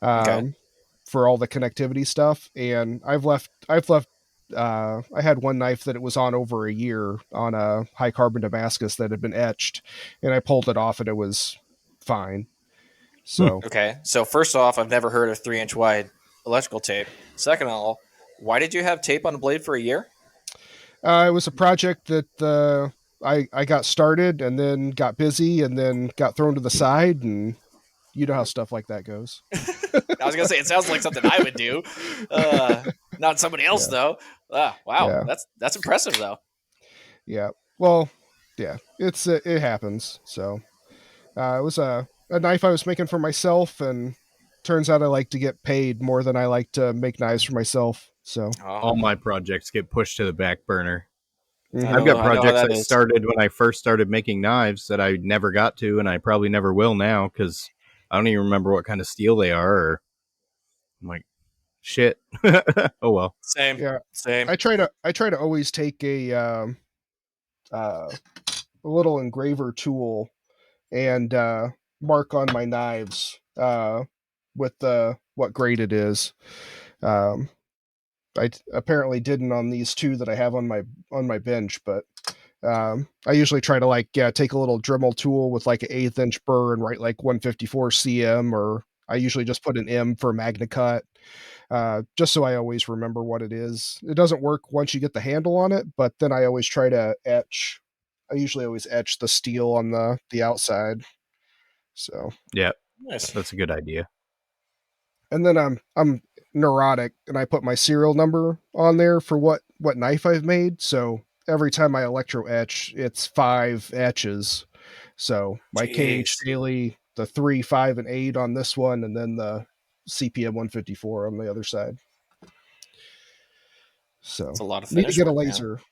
For all the connectivity stuff, and I've left I had one knife that it was on over a year on a high carbon Damascus that had been etched, and I pulled it off and it was fine. So okay. So first off, I've never heard of 3-inch wide electrical tape. Second of all, why did you have tape on the blade for a year? it was a project that I got started and then got busy and then got thrown to the side, and you know how stuff like that goes. I was gonna say it sounds like something I would do, not somebody else though. Wow, Yeah. that's impressive though. Yeah. Well, yeah, it happens. So it was a knife I was making for myself, and turns out I like to get paid more than I like to make knives for myself. So all my projects get pushed to the back burner. mhm. I've got projects I started when I first started making knives that I never got to, and I probably never will now because I don't even remember what kind of steel they are. Or I'm like, shit. Oh well. Same. Yeah. Same. I try to always take a little engraver tool and mark on my knives with what grade it is. I apparently didn't on these two that I have on my bench, but I usually try to take a little Dremel tool with like an 1/8 inch burr and write like 154 cm, or I usually just put an M for MagnaCut, just so I always remember what it is. It doesn't work once you get the handle on it, but then I always try to etch. I usually always etch the steel on the outside. So yeah, nice. That's a good idea. And then I'm neurotic, and I put my serial number on there for what knife I've made. So every time I electro etch, it's 5 etches. So my KH Daily, the 3, 5, and 8 on this one, and then the CPM 154 on the other side. So it's a lot of need to get a work, laser. Man.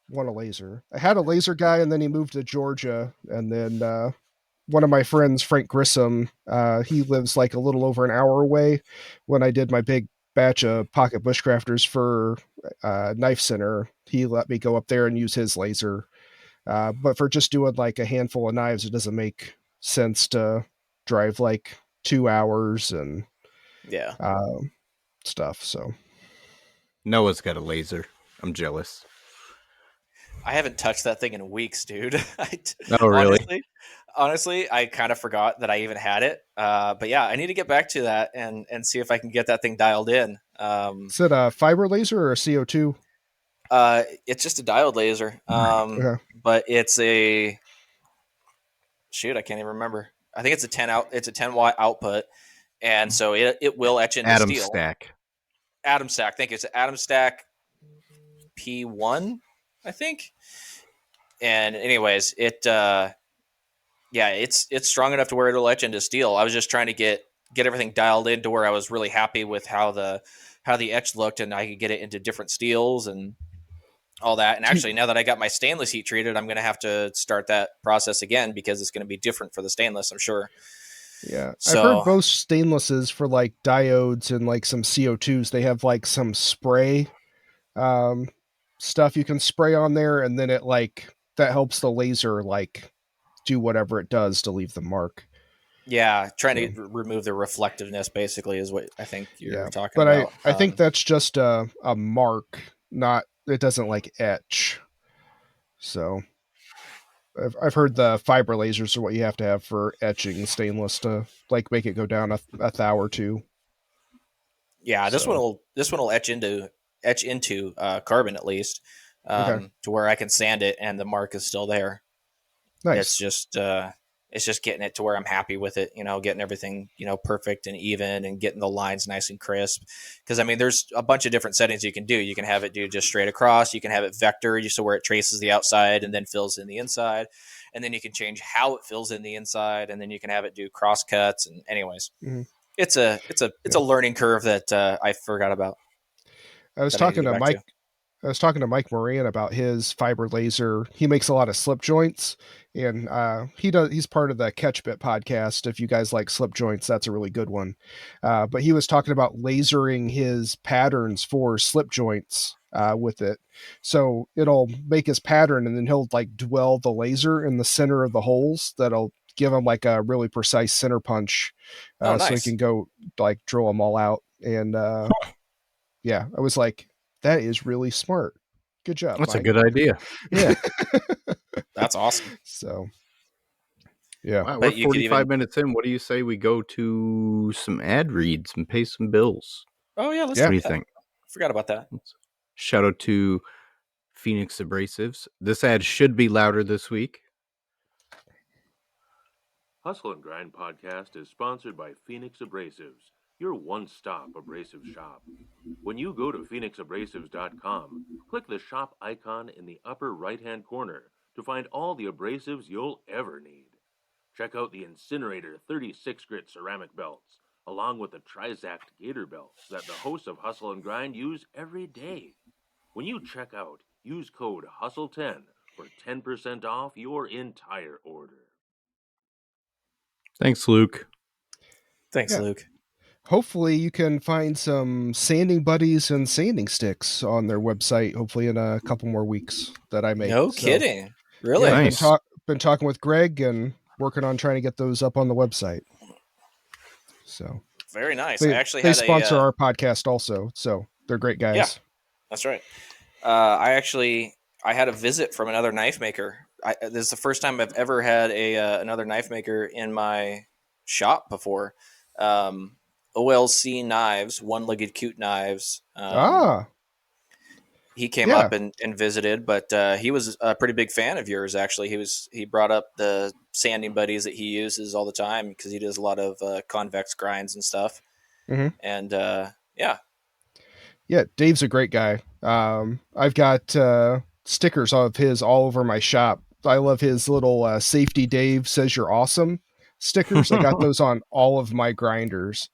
Want a laser. I had a laser guy, and then he moved to Georgia, and then one of my friends, Frank Grissom, he lives like a little over an hour away. When I did my big batch of pocket bushcrafters for Knife Center, he let me go up there and use his laser. But for just doing like a handful of knives, it doesn't make sense to drive like 2 hours and stuff. So Noah's got a laser. I'm jealous. I haven't touched that thing in weeks, dude. Oh, really? Honestly, I kind of forgot that I even had it. But yeah, I need to get back to that and see if I can get that thing dialed in. Is it a fiber laser or a CO2? It's just a diode laser. But it's a shoot, I can't even remember. I think it's a 10 watt output, and so it will etch into Atom steel. Stack. Atom Stack. I think it's an Atom Stack P1, I think. And anyways, it's strong enough to where it'll etch into steel. I was just trying to get everything dialed in to where I was really happy with how the etch looked, and I could get it into different steels and all that. And actually, now that I got my stainless heat treated, I'm going to have to start that process again because it's going to be different for the stainless, I'm sure. Yeah. So, I've heard both stainlesses for like diodes and like some CO2s. They have like some spray stuff you can spray on there, and then it like that helps the laser like do whatever it does to leave the mark. Yeah, trying to remove the reflectiveness basically is what I think you're talking about. But I think that's just a mark, not it doesn't like etch. So I've heard the fiber lasers are what you have to have for etching stainless to like make it go down a thou or two. Yeah, this one will etch into carbon at least, to where I can sand it and the mark is still there. Nice. It's just getting it to where I'm happy with it, getting everything, perfect and even and getting the lines nice and crisp. Because, I mean, there's a bunch of different settings you can do. You can have it do just straight across. You can have it vector, so where it traces the outside and then fills in the inside. And then you can change how it fills in the inside. And then you can have it do cross cuts. And anyways, it's a learning curve that I forgot about. I was talking to Mike. I was talking to Mike Moran about his fiber laser. He makes a lot of slip joints, and he's part of the Catchbit podcast. If you guys like slip joints, that's a really good one. But he was talking about lasering his patterns for slip joints with it. So it'll make his pattern, and then he'll like dwell the laser in the center of the holes. That'll give him like a really precise center punch, nice. So he can go like drill them all out. And I was like, That is really smart. Good job. That's Mike. a good idea. Yeah. That's awesome. So, yeah. Wow, we're 45 minutes in. What do you say we go to some ad reads and pay some bills? Oh, yeah. Let's What do you think? Forgot about that. Shout out to Phoenix Abrasives. This ad should be louder this week. Hustle and Grind podcast is sponsored by Phoenix Abrasives, your one-stop abrasive shop. When you go to phoenixabrasives.com, click the shop icon in the upper right-hand corner to find all the abrasives you'll ever need. Check out the Incinerator 36 grit ceramic belts, along with the Trizact Gator belts that the hosts of Hustle and Grind use every day. When you check out, use code HUSTLE10 for 10% off your entire order. Thanks, Luke. Thanks, Luke. Hopefully you can find some sanding buddies and sanding sticks on their website, hopefully in a couple more weeks that I make. No kidding. Really? Yeah, Nice. Been talking with Greg and working on trying to get those up on the website. So very nice. They sponsor our podcast also, so they're great guys. Yeah, that's right. I had a visit from another knife maker. This is the first time I've ever had another knife maker in my shop before. OLC Knives, One-Legged Cute Knives. He came up and visited, but he was a pretty big fan of yours. Actually, he brought up the sanding buddies that he uses all the time because he does a lot of convex grinds and stuff. Mm-hmm. And Dave's a great guy. I've got stickers of his all over my shop. I love his little Safety Dave says you're awesome stickers. I got those on all of my grinders.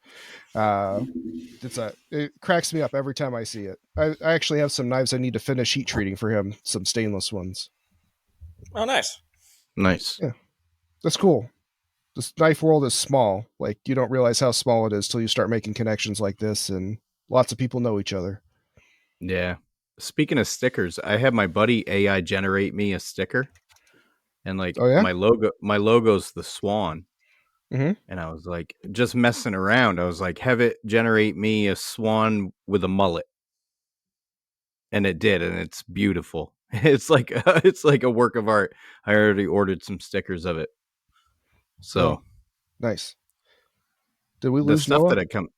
It cracks me up every time I see it. I actually have some knives I need to finish heat treating for him, some stainless ones. Oh, nice. Yeah, that's cool. This knife world is small. Like, you don't realize how small it is till you start making connections like this, and lots of people know each other. Yeah. Speaking of stickers, I had my buddy AI generate me a sticker, and my logo's the swan. Mm-hmm. And I was like, just messing around. I was like, have it generate me a swan with a mullet, and it did, and it's beautiful. It's like a work of art. I already ordered some stickers of it. So nice. Did we lose stuff Noah? that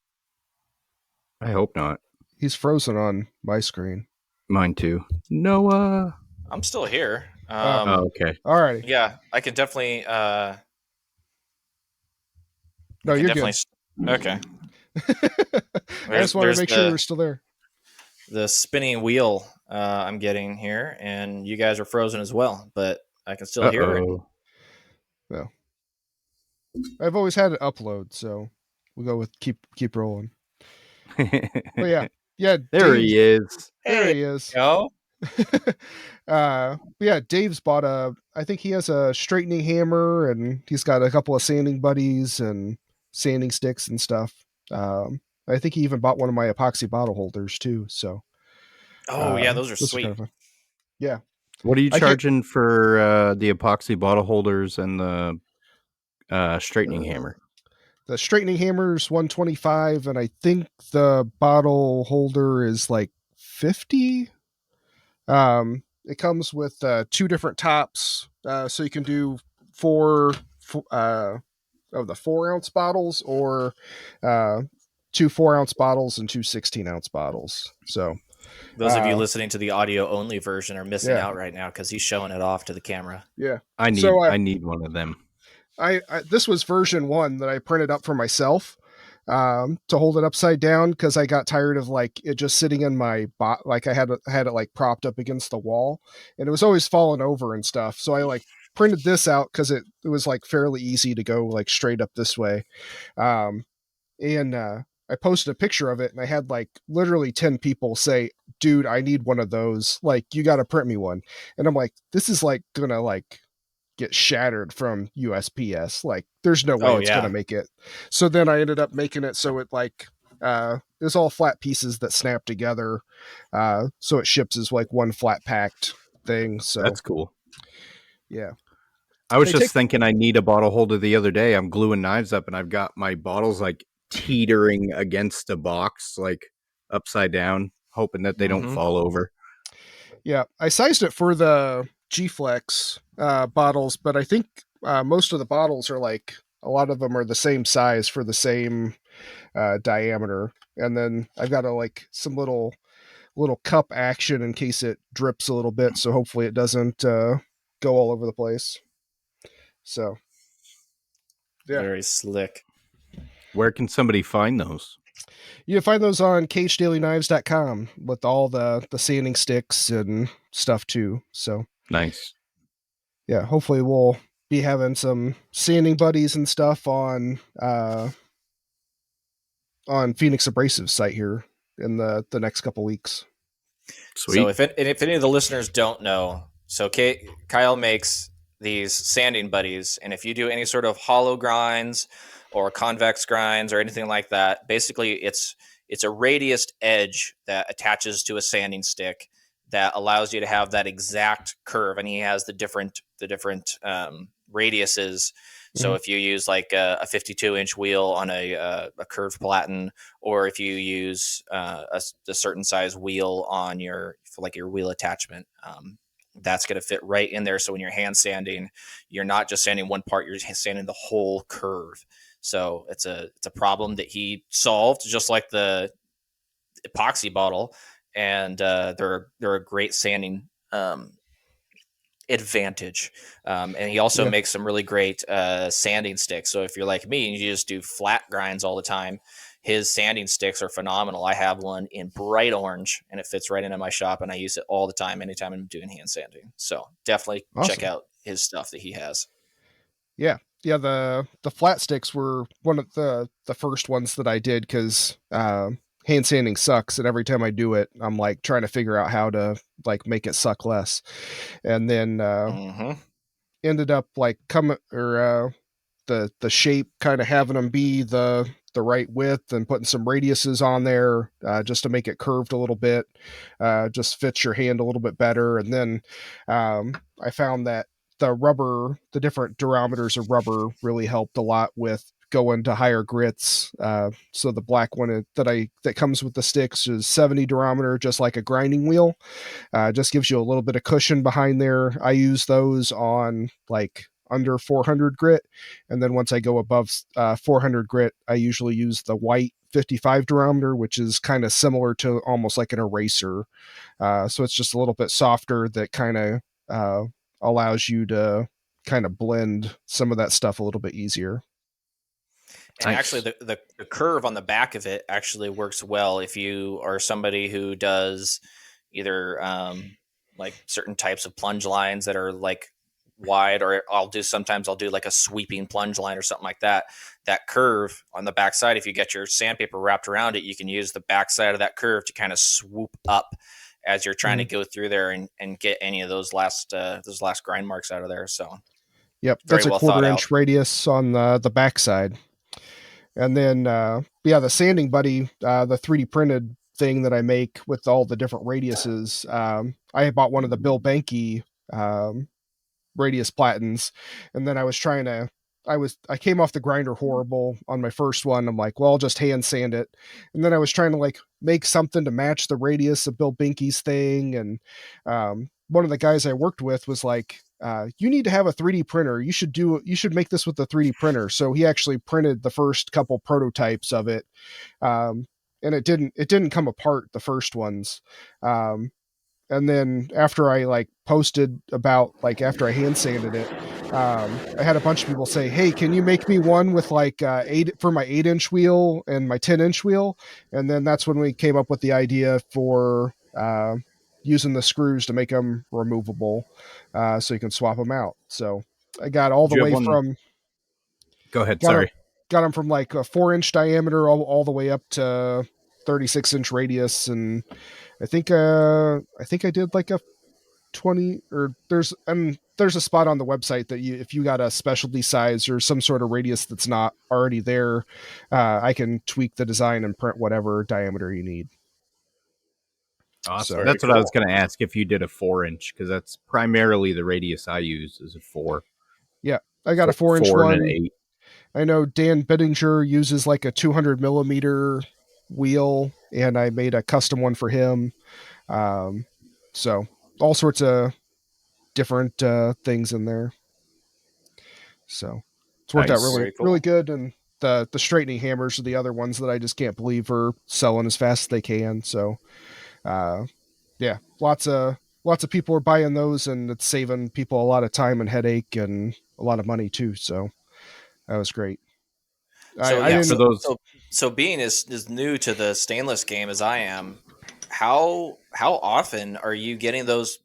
I hope not. He's frozen on my screen. Mine too. Noah. I'm still here. Okay. All right. Yeah, I can definitely. No, you're good. Okay. I just wanted to make sure you were still there. The spinning wheel I'm getting here, and you guys are frozen as well, but I can still hear it. No. I've always had it upload, so we'll go with keep rolling. But yeah. There he is. There he is. Go. Dave's bought I think he has a straightening hammer, and he's got a couple of sanding buddies and sanding sticks and stuff. I think he even bought one of my epoxy bottle holders too. So, those are sweet. Kind of yeah. What are you charging for the epoxy bottle holders and the straightening hammer? The straightening hammer is $125, and I think the bottle holder is like $50. It comes with 2 different tops, so you can do 4 of the 4-ounce bottles, or 2 4-ounce bottles and 2 16-ounce bottles. So those of you listening to the audio only version are missing out right now because he's showing it off to the camera. Yeah, I need one of them. I this was version 1 that I printed up for myself to hold it upside down, because I got tired of it just sitting in my I had it propped up against the wall, and it was always falling over and stuff. So I printed this out because it was fairly easy to go straight up this way. And I posted a picture of it, and I had literally 10 people say, dude, I need one of those. You got to print me one. And I'm like, this is gonna get shattered from USPS. There's no way it's gonna make it. So then I ended up making it so it there's all flat pieces that snap together. So it ships as one flat packed thing. So that's cool. Yeah. I was thinking I need a bottle holder the other day. I'm gluing knives up, and I've got my bottles teetering against a box, upside down, hoping that they don't fall over. Yeah, I sized it for the G-Flex bottles, but I think most of the bottles are like, a lot of them are the same size for the same diameter. And then I've got some little cup action in case it drips a little bit, so hopefully it doesn't go all over the place. So, yeah. Very slick. Where can somebody find those? You can find those on cagedailyKnives.com with all the sanding sticks and stuff too. So nice. Yeah, hopefully we'll be having some sanding buddies and stuff on Phoenix Abrasive's site here in the next couple weeks. Sweet. So if any of the listeners don't know, so Kyle makes these sanding buddies, and if you do any sort of hollow grinds or convex grinds or anything like that, basically it's a radiused edge that attaches to a sanding stick that allows you to have that exact curve. And he has the different radiuses. So if you use like a 52-inch wheel on a curved platen, or if you use a certain size wheel on your wheel attachment, that's going to fit right in there. So when you're hand sanding, you're not just sanding one part, you're sanding the whole curve. So it's a problem that he solved, just like the epoxy bottle, and they're a great sanding advantage. And he also makes some really great sanding sticks. So if you're like me and you just do flat grinds all the time, his sanding sticks are phenomenal. I have one in bright orange, and it fits right into my shop, and I use it all the time, anytime I'm doing hand sanding. So definitely check out his stuff that he has. Yeah. Yeah, the flat sticks were one of the first ones that I did, because hand sanding sucks, and every time I do it, I'm like trying to figure out how to like make it suck less. And then ended up like the shape, kind of having them be the right width and putting some radiuses on there just to make it curved a little bit, just fits your hand a little bit better. And then I found that the different durometers of rubber really helped a lot with going to higher grits. So the black one that comes with the sticks is 70 durometer, just like a grinding wheel. Just gives you a little bit of cushion behind there. I use those on like under 400 grit, and then once I go above 400 grit, I usually use the white 55 durometer, which is kind of similar to almost like an eraser. So it's just a little bit softer, that kind of allows you to kind of blend some of that stuff a little bit easier. And actually the curve on the back of it actually works well if you are somebody who does either like certain types of plunge lines that are like wide, or sometimes I'll do like a sweeping plunge line or something like that. That curve on the backside, if you get your sandpaper wrapped around it, you can use the backside of that curve to kind of swoop up as you're trying to go through there and get any of those last grind marks out of there. So yep, that's a 1/4-inch radius on the backside. And then the sanding buddy, the 3D printed thing that I make with all the different radiuses, I bought one of the Bill Benke radius platens, and then I came off the grinder horrible on my first one. I'm like, well, I'll just hand sand it. And then I was trying to like make something to match the radius of Bill Benke's thing. And one of the guys I worked with was like, you need to have a 3D printer. You should make this with the 3D printer. So he actually printed the first couple prototypes of it. And it didn't come apart, the first ones. And then after I like posted about like after I hand sanded it, I had a bunch of people say, hey, can you make me one with like 8 for my 8-inch wheel and my 10-inch wheel? And then that's when we came up with the idea for using the screws to make them removable, so you can swap them out. So I got all the way from. Go ahead. Sorry. Got them from like a 4-inch diameter all the way up to 36-inch radius, and I think I did like a 20, or there's a spot on the website that if you got a specialty size or some sort of radius that's not already there, I can tweak the design and print whatever diameter you need. Awesome. So that's what I was going to ask, if you did a 4-inch, because that's primarily the radius I use is a 4. Yeah, I got a 4-inch 4 one. And an 8. I know Dan Bittinger uses like a 200 millimeter wheel and I made a custom one for him. So all sorts of different things in there. So it's worked out really, cool. really good. And the straightening hammers are the other ones that I just can't believe are selling as fast as they can. So yeah, lots of people are buying those, and it's saving people a lot of time and headache and a lot of money too. So that was great. So I didn't. For those, so being as new to the stainless game as I am, how often are you getting those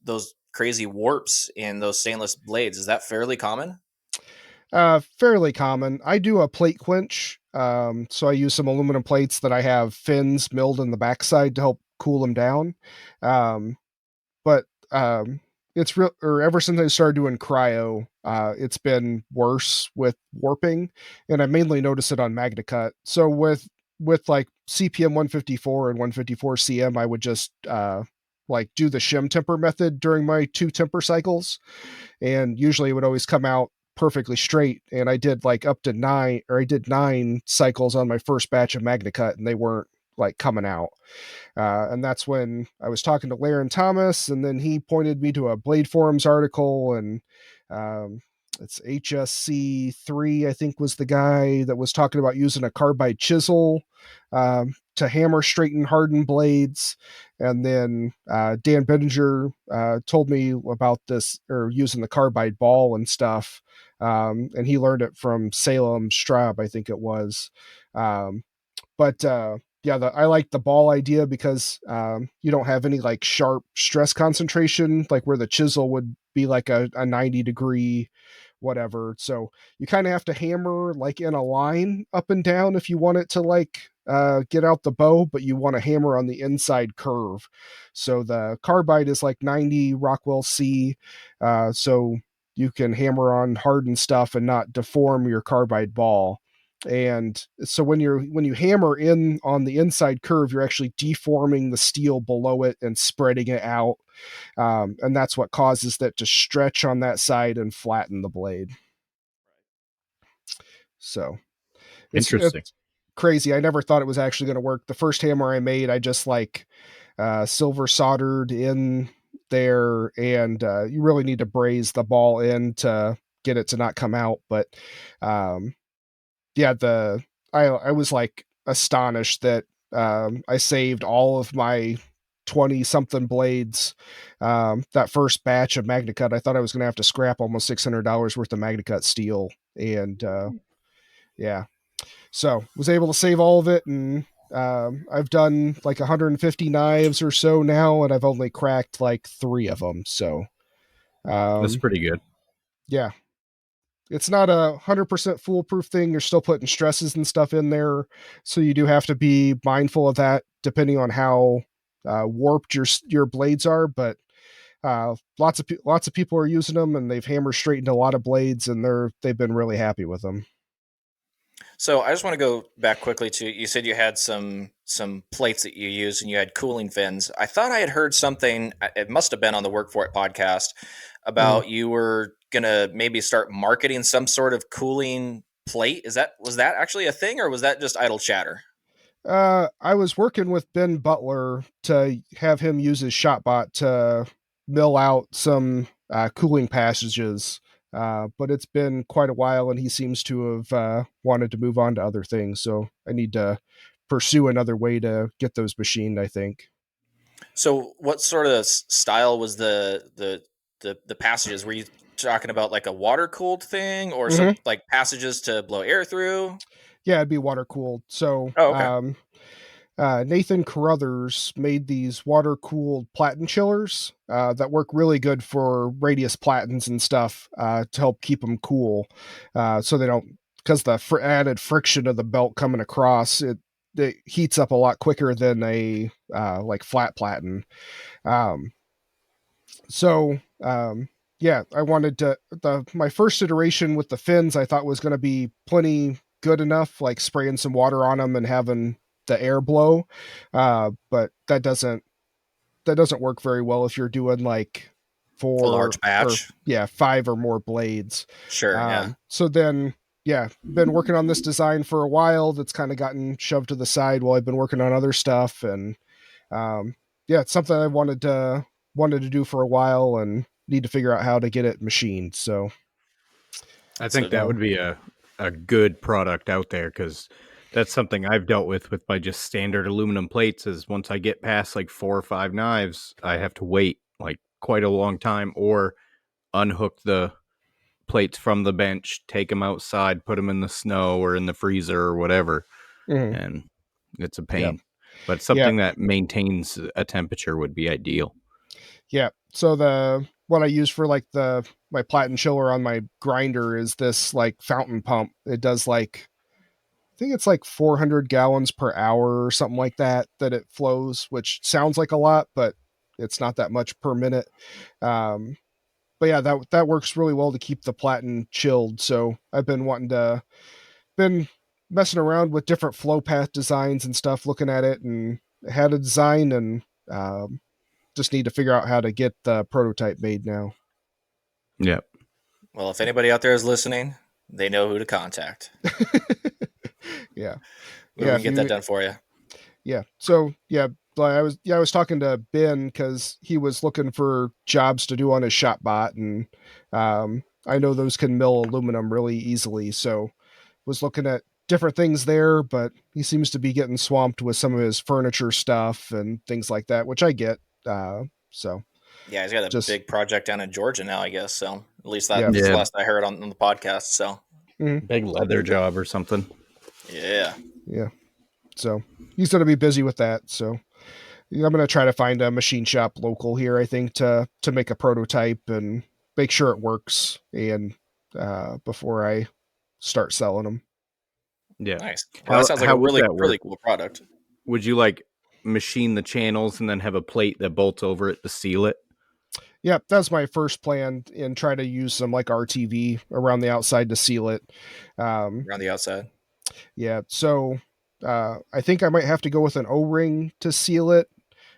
crazy warps in those stainless blades? Is that fairly common? Fairly common. I do a plate quench. So I use some aluminum plates that I have fins milled in the backside to help cool them down. But it's real, or ever since I started doing cryo, it's been worse with warping, and I mainly notice it on MagnaCut. So with like CPM 154 and 154 CM, I would just like do the shim temper method during my 2 temper cycles, and usually it would always come out perfectly straight. And I did like up to 9, or I did 9 cycles on my first batch of MagnaCut, and they weren't like coming out. And that's when I was talking to Laren Thomas, and then he pointed me to a Blade Forums article, and it's HSC3, I think, was the guy that was talking about using a carbide chisel to hammer, straighten, harden blades. And then Dan Bettinger told me about this, or using the carbide ball and stuff. And he learned it from Salem Straub, I think it was. But yeah, I like the ball idea because you don't have any like sharp stress concentration, like where the chisel would be like a 90 degree whatever. So you kind of have to hammer like in a line up and down if you want it to like get out the bow, but you want to hammer on the inside curve. So the carbide is like 90 Rockwell C. So you can hammer on hardened stuff and not deform your carbide ball. And so when you hammer in on the inside curve, you're actually deforming the steel below it and spreading it out. And that's what causes that to stretch on that side and flatten the blade. So interesting. It's crazy. I never thought it was actually going to work. The first hammer I made, I just like silver soldered in there, and you really need to braze the ball in to get it to not come out. But yeah, I was like astonished that I saved all of my 20 something blades. That first batch of MagnaCut, I thought I was going to have to scrap almost $600 worth of MagnaCut steel. And yeah, so was able to save all of it. And I've done like 150 knives or so now, and I've only cracked like 3 of them. So That's pretty good. Yeah. It's not a 100% foolproof thing. You're still putting stresses and stuff in there. So you do have to be mindful of that depending on how warped your blades are. But lots of people are using them, and they've hammer straightened a lot of blades, and they've been really happy with them. So I just want to go back quickly to, you said you had some plates that you use and you had cooling fins. I thought I had heard something, it must have been on the Work For It podcast, about you were going to maybe start marketing some sort of cooling plate. Was that actually a thing, or was that just idle chatter? I was working with Ben Butler to have him use his ShotBot to mill out some cooling passages. But it's been quite a while, and he seems to have wanted to move on to other things. So I need to pursue another way to get those machined, I think. So what sort of style was the passages? Were you talking about like a water cooled thing, or some like passages to blow air through? Yeah, it'd be water cooled. So okay. Nathan Carruthers made these water cooled platen chillers that work really good for radius platens and stuff to help keep them cool. So they don't, because the added friction of the belt coming across, it heats up a lot quicker than a like flat platen. Yeah, I wanted to, my first iteration with the fins I thought was going to be plenty good enough, like spraying some water on them and having the air blow. But that doesn't work very well if you're doing like a large batch. 5 or more blades. Sure. Yeah. So then, yeah, been working on this design for a while. That's kind of gotten shoved to the side while I've been working on other stuff. And yeah, it's something I wanted to do for a while and need to figure out how to get it machined. So I think that would be a good product out there, because that's something I've dealt with my just standard aluminum plates. Is once I get past like 4 or 5 knives, I have to wait like quite a long time, or unhook the plates from the bench, take them outside, put them in the snow or in the freezer or whatever. And it's a pain. Yeah. But something that maintains a temperature would be ideal. Yeah. So what I use for like my platen chiller on my grinder is this like fountain pump. It does like, I think it's like 400 gallons per hour or something like that it flows, which sounds like a lot, but it's not that much per minute. But yeah, that works really well to keep the platen chilled. So I've been been messing around with different flow path designs and stuff, looking at it, and had a design, and just need to figure out how to get the prototype made now. Yeah. Well, if anybody out there is listening, they know who to contact. Yeah. We can get that done for you. Yeah. So yeah, I was talking to Ben because he was looking for jobs to do on his shop bot, and I know those can mill aluminum really easily. So was looking at different things there, but he seems to be getting swamped with some of his furniture stuff and things like that, which I get. So yeah, he's got a big project down in Georgia now, I guess. So at least that's the last I heard on the podcast. So big leather job or something. Yeah. Yeah. So he's going to be busy with that. So I'm going to try to find a machine shop local here, I think, to make a prototype and make sure it works, and before I start selling them. Yeah. Nice. Well, that sounds like a really cool product. Would you like machine the channels and then have a plate that bolts over it to seal it? Yeah, that's my first plan, and try to use some like RTV around the outside to seal it. Around the outside? Yeah. So I think I might have to go with an O-ring to seal it.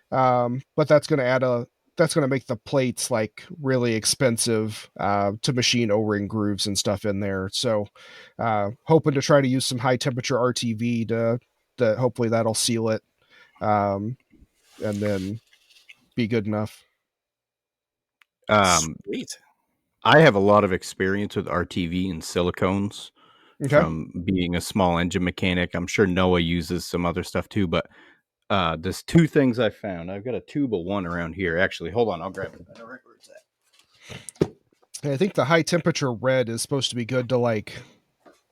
But that's going to make the plates like really expensive to machine O-ring grooves and stuff in there. So hoping to try to use some high temperature RTV to hopefully that'll seal it, and then be good enough. Sweet. I have a lot of experience with RTV and silicones from being a small engine mechanic. I'm sure Noah uses some other stuff too, but there's 2 things I found. I've got a tube of one around here. Actually, hold on, I'll grab it. Where it's at. I think the high temperature red is supposed to be good to like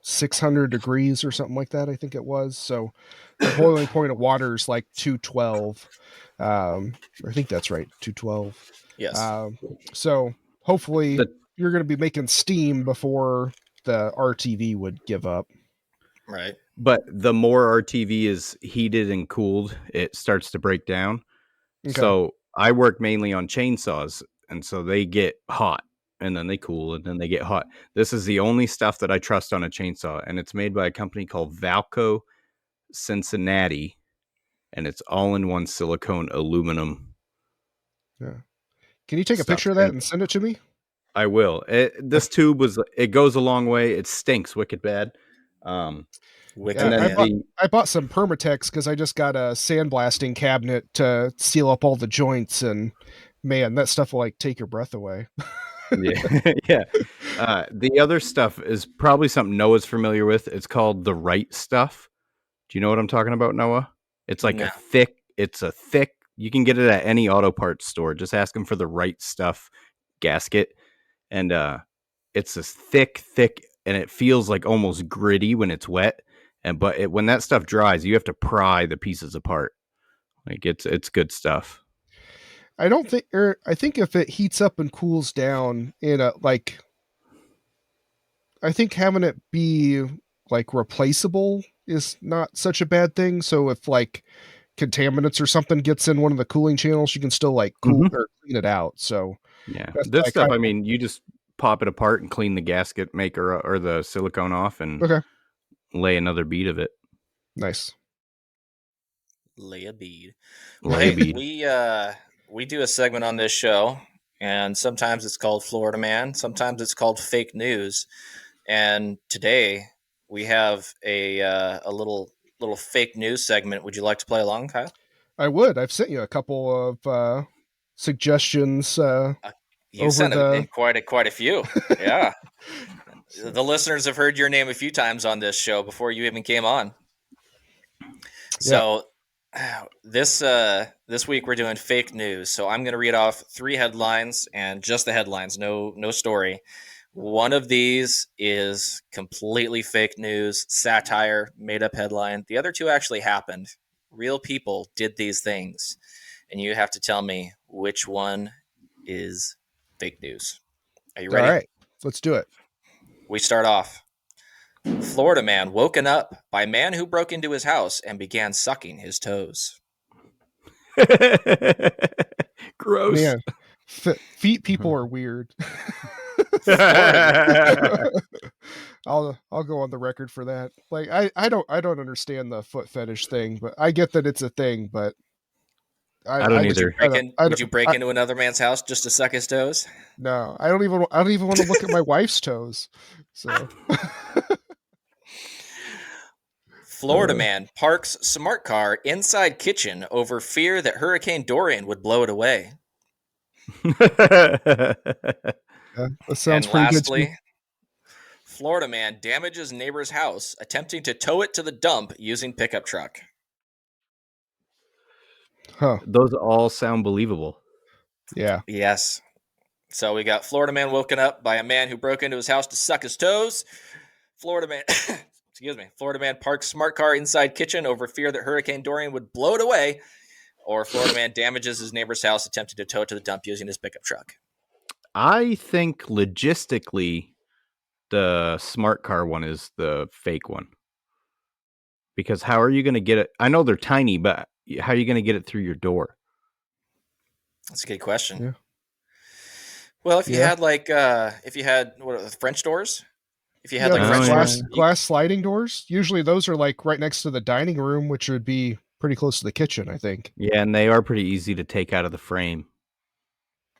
600 degrees or something like that. I think it was. So the boiling point of water is like 212. I think that's right, 212. Yes. So hopefully you're going to be making steam before the RTV would give up. Right. But the more RTV is heated and cooled, it starts to break down. Okay. So I work mainly on chainsaws, and so they get hot, and then they cool, and then they get hot. This is the only stuff that I trust on a chainsaw, and it's made by a company called Valco Cincinnati, and it's all-in-one silicone aluminum. Yeah. Can you take a picture of that and send it to me? I will. This tube it goes a long way. It stinks wicked bad. I bought some Permatex because I just got a sandblasting cabinet to seal up all the joints, and man, that stuff will like take your breath away. Yeah. The other stuff is probably something Noah's familiar with. It's called the Right Stuff. Do you know what I'm talking about, Noah? It's like a thick. You can get it at any auto parts store. Just ask them for the Right Stuff gasket, and it's this thick, and it feels like almost gritty when it's wet. But when that stuff dries, you have to pry the pieces apart. Like it's good stuff. I think if it heats up and cools down I think having it be like replaceable is not such a bad thing. So if like contaminants or something gets in one of the cooling channels, you can still like cool or clean it out. So yeah, this stuff, I mean, you just pop it apart and clean the gasket maker or the silicone off and lay another bead of it. Nice. Lay a bead. Bead. We do a segment on this show, and sometimes it's called Florida Man, sometimes it's called Fake News. and today we have a little fake news segment. Would you like to play along, Kyle? I would. I've sent you a couple of suggestions. You sent in quite a few. Yeah. The listeners have heard your name a few times on this show before you even came on. So this week we're doing fake news. So I'm going to read off 3 headlines and just the headlines, no story. One of these is completely fake news, satire, made up headline. The other 2 actually happened. Real people did these things. And you have to tell me which one is fake news. Are you ready? All right, let's do it. We start off. Florida man woken up by man who broke into his house and began sucking his toes. Gross. Man, feet people are weird. I'll go on the record for that. Like I don't understand the foot fetish thing, but I get that it's a thing, but I don't either. Would you break into another man's house just to suck his toes? No, I don't even want to look at my wife's toes. So Florida man parks smart car inside kitchen over fear that Hurricane Dorian would blow it away. That sounds and pretty lastly, good. Florida man damages neighbor's house attempting to tow it to the dump using pickup truck. Huh. Those all sound believable. Yeah. Yes. So we got Florida man woken up by a man who broke into his house to suck his toes. Florida man Florida man parks smart car inside kitchen over fear that Hurricane Dorian would blow it away. Or Florida man damages his neighbor's house attempting to tow it to the dump using his pickup truck. I think logistically, the smart car one is the fake one. Because how are you going to get it? I know they're tiny, but how are you going to get it through your door? That's a good question. Yeah. Well, if you had French doors, if you had glass sliding doors, usually those are like right next to the dining room, which would be pretty close to the kitchen, I think. Yeah, and they are pretty easy to take out of the frame.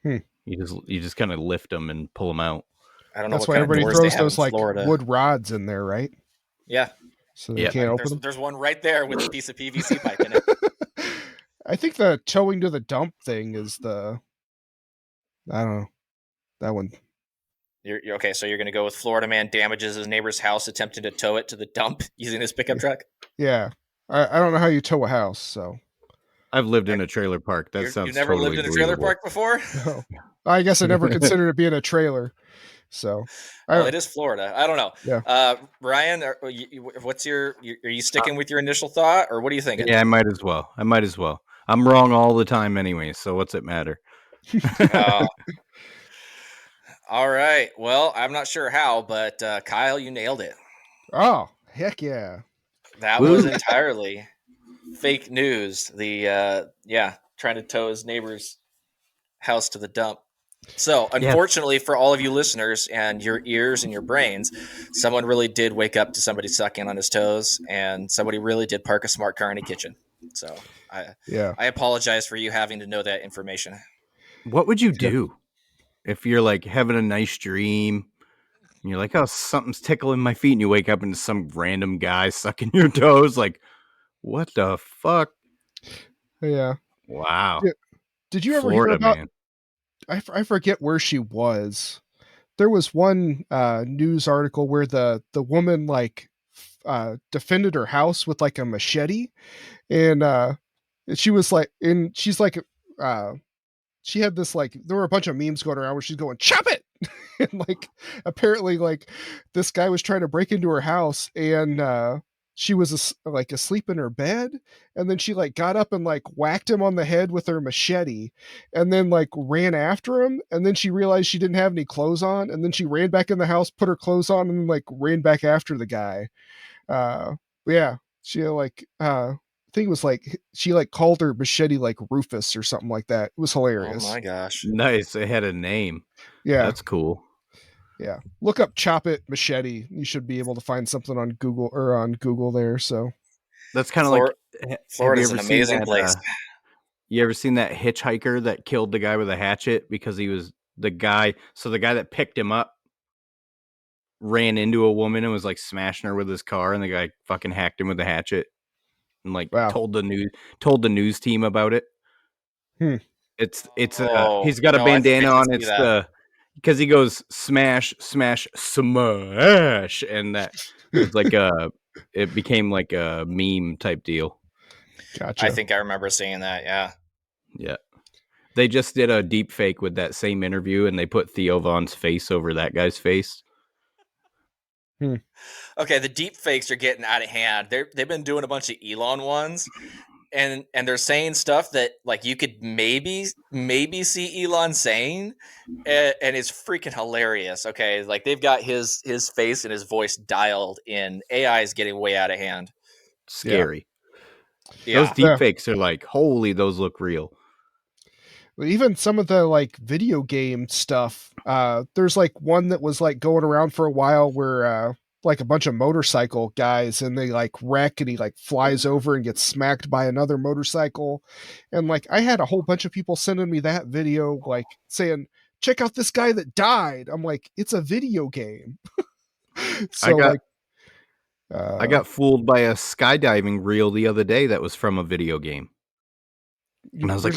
You just kind of lift them and pull them out. I don't know. That's why everybody throws those like wood rods in there, right? Yeah. So they can't open them. There's one right there with a piece of PVC pipe in it. I think the towing to the dump thing is I don't know, that one. You're okay. So you're going to go with Florida man damages his neighbor's house attempting to tow it to the dump using his pickup truck. Yeah, I don't know how you tow a house. So I've lived in a trailer park. That sounds. You never totally lived in a trailer park before? No. I guess I never considered it being a trailer. So, it is Florida. I don't know. Yeah. Ryan, are you sticking with your initial thought, or what are you thinking? Yeah, I might as well. I'm wrong all the time anyway, so what's it matter? All right. Well, I'm not sure how, but Kyle, you nailed it. Oh, heck yeah. That was entirely fake news. The trying to tow his neighbor's house to the dump. So, unfortunately for all of you listeners and your ears and your brains, someone really did wake up to somebody sucking on his toes, and somebody really did park a smart car in a kitchen. So, I apologize for you having to know that information. What would you do if you're like having a nice dream and you're like, oh, something's tickling my feet, and you wake up and some random guy sucking your toes? Like, what the fuck? Yeah. Wow. Did you ever Florida, hear about? Man. I forget where she was. There was one news article where the woman defended her house with like a machete, and she was like, she had this like, there were a bunch of memes going around where she's going, chop it, and like apparently like this guy was trying to break into her house, and she was asleep in her bed, and then she like got up and like whacked him on the head with her machete, and then like ran after him, and then she realized she didn't have any clothes on, and then she ran back in the house, put her clothes on, and then like ran back after the guy. She like I think it was like she like called her machete like Rufus or something like that. It was hilarious. Oh my gosh. Nice. It had a name. Yeah. That's cool. Yeah. Look up Chop It Machete. You should be able to find something on Google there. So that's kind of like Florida's an amazing place. You ever seen that hitchhiker that killed the guy with a hatchet because he was the guy? So the guy that picked him up, ran into a woman and was like smashing her with his car, and the guy fucking hacked him with a hatchet and like told the news team about it. It's he's got a bandana on. It's because he goes smash, smash, smash, and that was like it became like a meme type deal. Gotcha. I think I remember seeing that. Yeah. They just did a deep fake with that same interview, and they put Theo Von's face over that guy's face. Okay, the deep fakes are getting out of hand. They've been doing a bunch of Elon ones, and they're saying stuff that like you could maybe see Elon saying, and it's freaking hilarious. Okay, like they've got his face and his voice dialed in. AI is getting way out of hand. Scary. Yeah. Those deep fakes are like, holy, those look real. Even some of the like video game stuff, there's like one that was like going around for a while where like a bunch of motorcycle guys, and they like wreck, and he like flies over and gets smacked by another motorcycle. And like I had a whole bunch of people sending me that video like saying, check out this guy that died. I'm like, it's a video game. So I got fooled by a skydiving reel the other day that was from a video game. And I was like,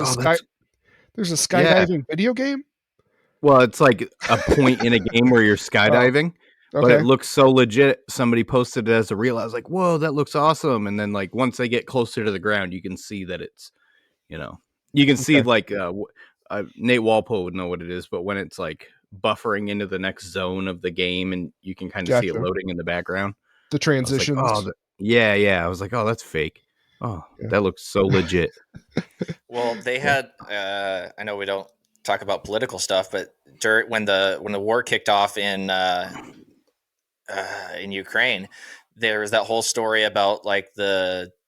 there's a skydiving video game? Well, it's like a point in a game where you're skydiving, but it looks so legit. Somebody posted it as a reel. I was like, whoa, that looks awesome. And then like once they get closer to the ground, you can see that it's, you can see like Nate Walpole would know what it is, but when it's like buffering into the next zone of the game and you can kind of see it loading in the background. The transitions. Like, I was like, oh, that's fake. Oh, that looks so legit. Well, they had. I know we don't talk about political stuff, but when the war kicked off in Ukraine, there was that whole story about like there's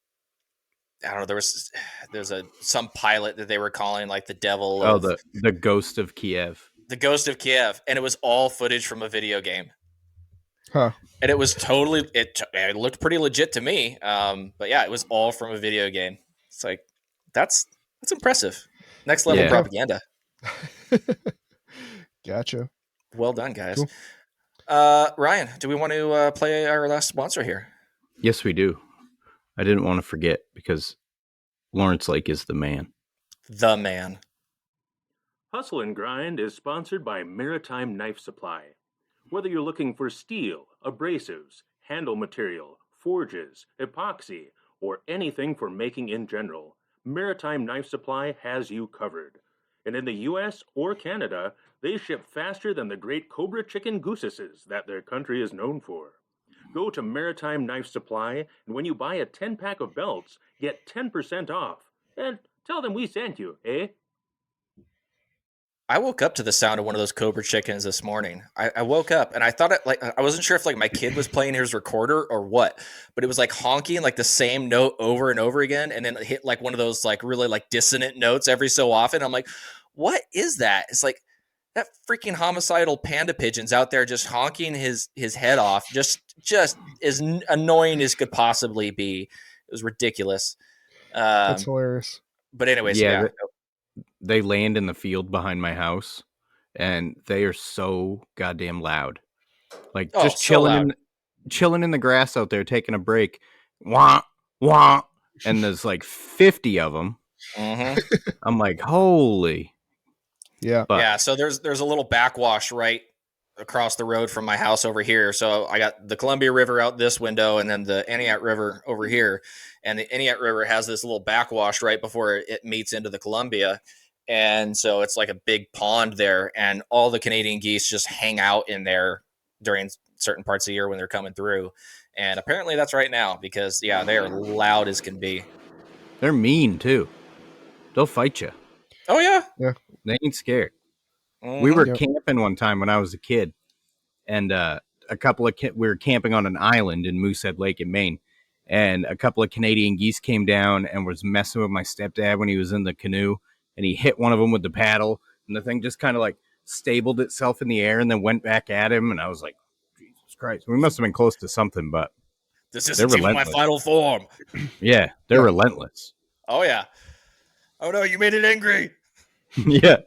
some pilot that they were calling like the devil. The ghost of Kiev. The ghost of Kiev, and it was all footage from a video game. Huh. And it was totally, it looked pretty legit to me. But yeah, it was all from a video game. It's like, that's impressive. Next level propaganda. Gotcha. Well done, guys. Cool. Ryan, do we want to play our last sponsor here? Yes, we do. I didn't want to forget because Lawrence Lake is the man. The man. Hustle and Grind is sponsored by Maritime Knife Supply. Whether you're looking for steel, abrasives, handle material, forges, epoxy, or anything for making in general, Maritime Knife Supply has you covered. And in the US or Canada, they ship faster than the great Cobra chicken goosesses that their country is known for. Go to Maritime Knife Supply, and when you buy a 10-pack of belts, get 10% off. And tell them we sent you, eh? I woke up to the sound of one of those Cobra chickens this morning. I woke up and I thought I wasn't sure if like my kid was playing his recorder or what, but it was like honking like the same note over and over again, and then it hit like one of those like really like dissonant notes every so often. I'm like, what is that? It's like that freaking homicidal panda pigeon's out there just honking his head off, just as annoying as could possibly be. It was ridiculous. That's hilarious. But anyways, yeah. They land in the field behind my house, and they are so goddamn loud. Like just chilling in the grass out there, taking a break. Wah, wah. And there's like 50 of them. Mm-hmm. I'm like, holy. Yeah. Yeah. So there's a little backwash right across the road from my house over here. So I got the Columbia River out this window and then the Aniak River over here. And the Aniak River has this little backwash right before it meets into the Columbia. And so it's like a big pond there, and all the Canadian geese just hang out in there during certain parts of the year when they're coming through. And apparently that's right now because, yeah, they are loud as can be. They're mean, too. They'll fight you. Oh, yeah? Yeah. They ain't scared. Mm-hmm. We were camping one time when I was a kid, and we were camping on an island in Moosehead Lake in Maine, and a couple of Canadian geese came down and was messing with my stepdad when he was in the canoe. And he hit one of them with the paddle, and the thing just kind of like stabled itself in the air and then went back at him. And I was like, Jesus Christ. We must have been close to something, but this isn't even my final form. Yeah, they're relentless. Oh, yeah. Oh, no, you made it angry. Yeah.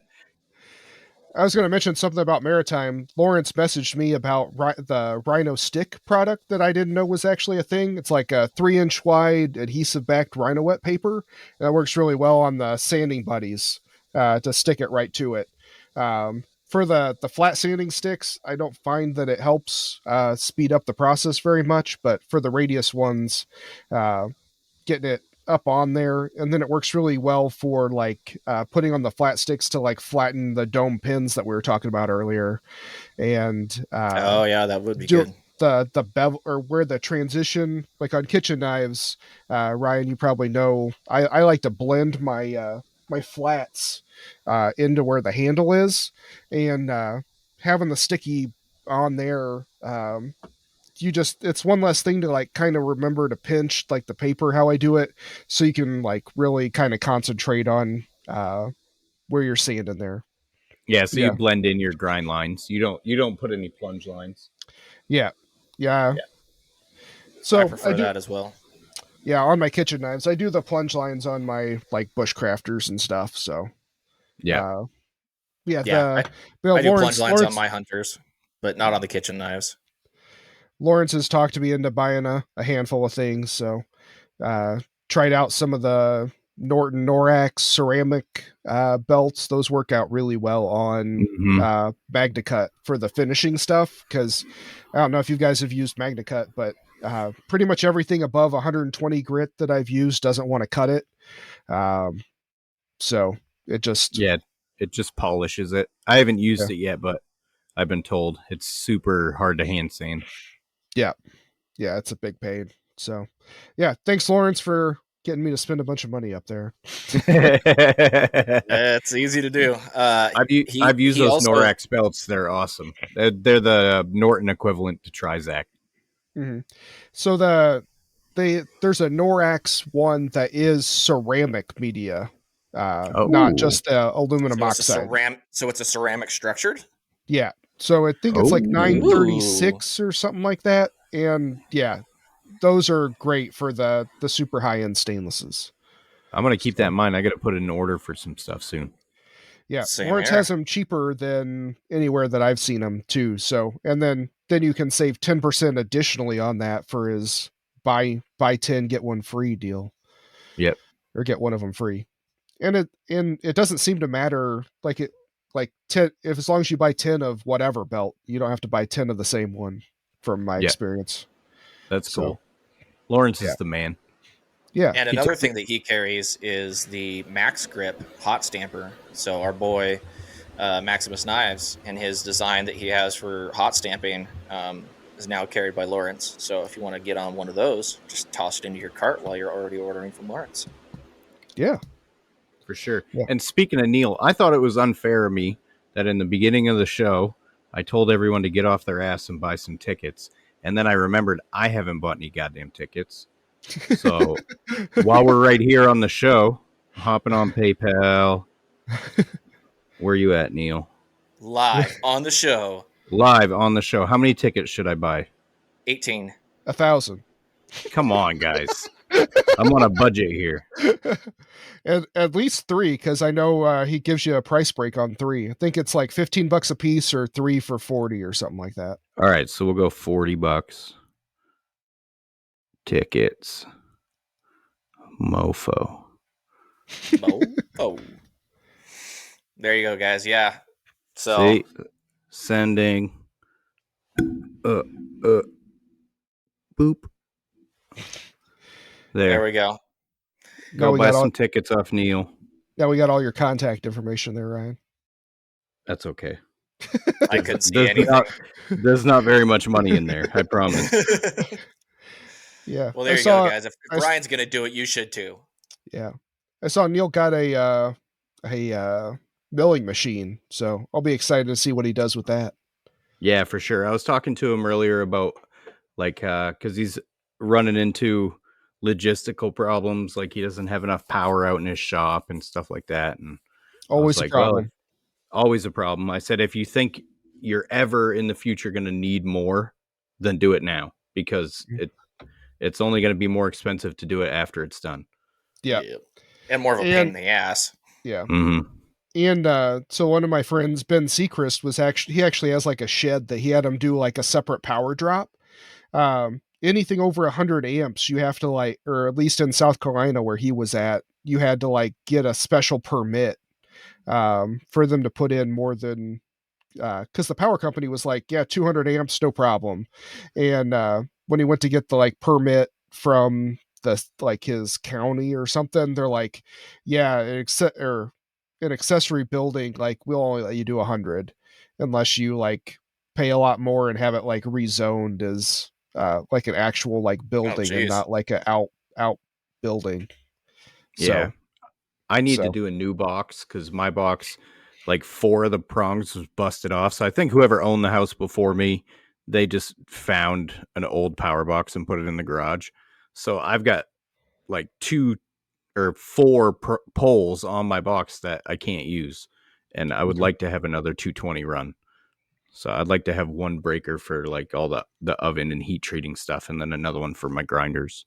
I was going to mention something about Maritime. Lawrence messaged me about the Rhino stick product that I didn't know was actually a thing. It's like a 3-inch wide adhesive backed Rhino wet paper. That works really well on the sanding buddies to stick it right to it. For the flat sanding sticks, I don't find that it helps speed up the process very much, but for the radius ones, getting it up on there, and then it works really well for like putting on the flat sticks to like flatten the dome pins that we were talking about earlier, and oh yeah, that would be good. The bevel, or where the transition, like on kitchen knives, Ryan, you probably know, I like to blend my my flats into where the handle is, and having the sticky on there, it's one less thing to like kind of remember to pinch like the paper how I do it, so you can like really kind of concentrate on where you're sanding there. Yeah, so you blend in your grind lines. You don't put any plunge lines. Yeah. So I prefer that as well. Yeah, on my kitchen knives, I do the plunge lines on my like bushcrafters and stuff. So yeah. I do plunge lines on my hunters, but not on the kitchen knives. Lawrence has talked to me into buying a handful of things, so tried out some of the Norton Norax ceramic belts. Those work out really well on MagnaCut for the finishing stuff, because I don't know if you guys have used MagnaCut, but pretty much everything above 120 grit that I've used doesn't want to cut it. So it just polishes it. I haven't used it yet, but I've been told it's super hard to hand sand. Yeah, it's a big pain. So, yeah, thanks, Lawrence, for getting me to spend a bunch of money up there. It's easy to do. I've used those Norax belts. They're awesome. They're the Norton equivalent to Trizac. Mm-hmm. So there's a Norax one that is ceramic media, not just aluminum oxide. So it's a ceramic structured? Yeah. So I think it's like 936 or something like that. And yeah, those are great for the super high end stainlesses. I'm going to keep that in mind. I got to put in an order for some stuff soon. Yeah. Lawrence has them cheaper than anywhere that I've seen them too. So, and then you can save 10% additionally on that for his buy 10, get one free deal. Yep. Or get one of them free. And it doesn't seem to matter. Like 10, if as long as you buy 10 of whatever belt, you don't have to buy 10 of the same one, from my experience. That's cool. Lawrence is the man. Yeah. And another thing that he carries is the Max Grip hot stamper. So our boy Maximus Knives, and his design that he has for hot stamping is now carried by Lawrence. So if you want to get on one of those, just toss it into your cart while you're already ordering from Lawrence. Yeah. For sure. Yeah. And speaking of Neil, I thought it was unfair of me that in the beginning of the show, I told everyone to get off their ass and buy some tickets. And then I remembered I haven't bought any goddamn tickets. So while we're right here on the show, hopping on PayPal. Where are you at, Neil? Live on the show. Live on the show. How many tickets should I buy? 18. 1,000. Come on, guys. I'm on a budget here. At least 3, because I know he gives you a price break on 3. I think it's like $15 a piece or 3 for 40 or something like that. All right, so we'll go $40. Tickets. Mofo. There you go, guys. Yeah. So see, sending. Boop. There we go. Go buy some tickets off Neil. Yeah, we got all your contact information there, Ryan. That's okay. I couldn't see anything. There's not very much money in there, I promise. Yeah. Well, there you go, guys. If Ryan's going to do it, you should too. Yeah. I saw Neil got a milling machine, so I'll be excited to see what he does with that. Yeah, for sure. I was talking to him earlier about because he's running into logistical problems, like he doesn't have enough power out in his shop and stuff like that, and always a problem. Always a problem. I said, if you think you're ever in the future going to need more, then do it now, because it's only going to be more expensive to do it after it's done. Yeah. And more of a pain in the ass. Yeah. Mm-hmm. And so one of my friends, Ben Seacrest, he actually has like a shed that he had him do like a separate power drop. Anything over 100 amps, you have to like, or at least in South Carolina where he was at, you had to like get a special permit for them to put in more than, because the power company was like, yeah, 200 amps, no problem. And when he went to get the like permit from the like his county or something, they're like, yeah, an accessory building, like we'll only let you do 100 unless you like pay a lot more and have it like rezoned as like an actual like building and not like a out building. Yeah. So I need to do a new box because my box, like 4 of the prongs was busted off. So I think whoever owned the house before me, they just found an old power box and put it in the garage. So I've got like 2 or 4 poles on my box that I can't use. And I would like to have another 220 run. So I'd like to have one breaker for like all the oven and heat treating stuff, and then another one for my grinders.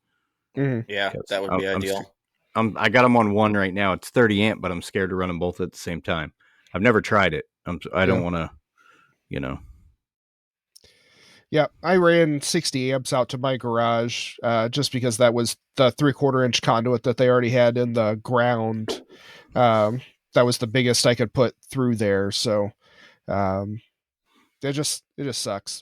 Mm-hmm. Yeah, that would be ideal. I got them on one right now. It's 30 amp, but I'm scared to run them both at the same time. I've never tried it. I don't want to, Yeah, I ran 60 amps out to my garage just because that was the 3/4 inch conduit that they already had in the ground. That was the biggest I could put through there. So it just sucks.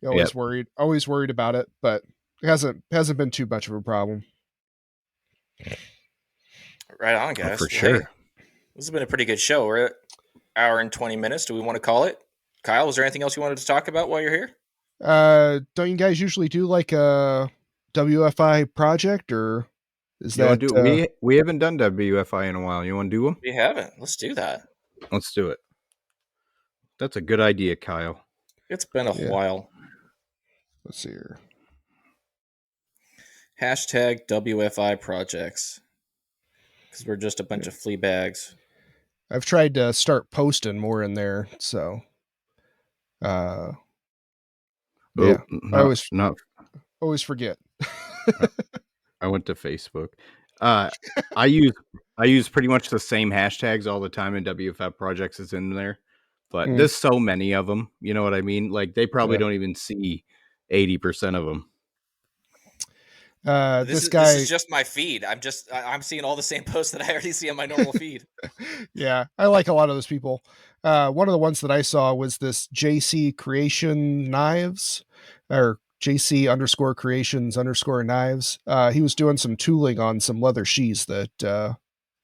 Always worried about it, but it hasn't been too much of a problem. Right on, guys. Oh, for sure. Hey, this has been a pretty good show. We're at an hour and 20 minutes. Do we want to call it? Kyle, was there anything else you wanted to talk about while you're here? Don't you guys usually do like a WFI project, or is that we haven't done WFI in a while? You want to do them? We haven't. Let's do that. Let's do it. That's a good idea, Kyle. It's been a while. Let's see here. Hashtag WFI projects. Because we're just a bunch of flea bags. I've tried to start posting more in there, so I always forget. I went to Facebook. I use pretty much the same hashtags all the time in WFI projects as in there, but there's so many of them. You know what I mean? Like they probably don't even see 80% of them. This guy. This is just my feed. I'm seeing all the same posts that I already see on my normal feed. Yeah, I like a lot of those people. One of the ones that I saw was this JC Creation Knives, or JC_Creations_Knives. He was doing some tooling on some leather sheaths that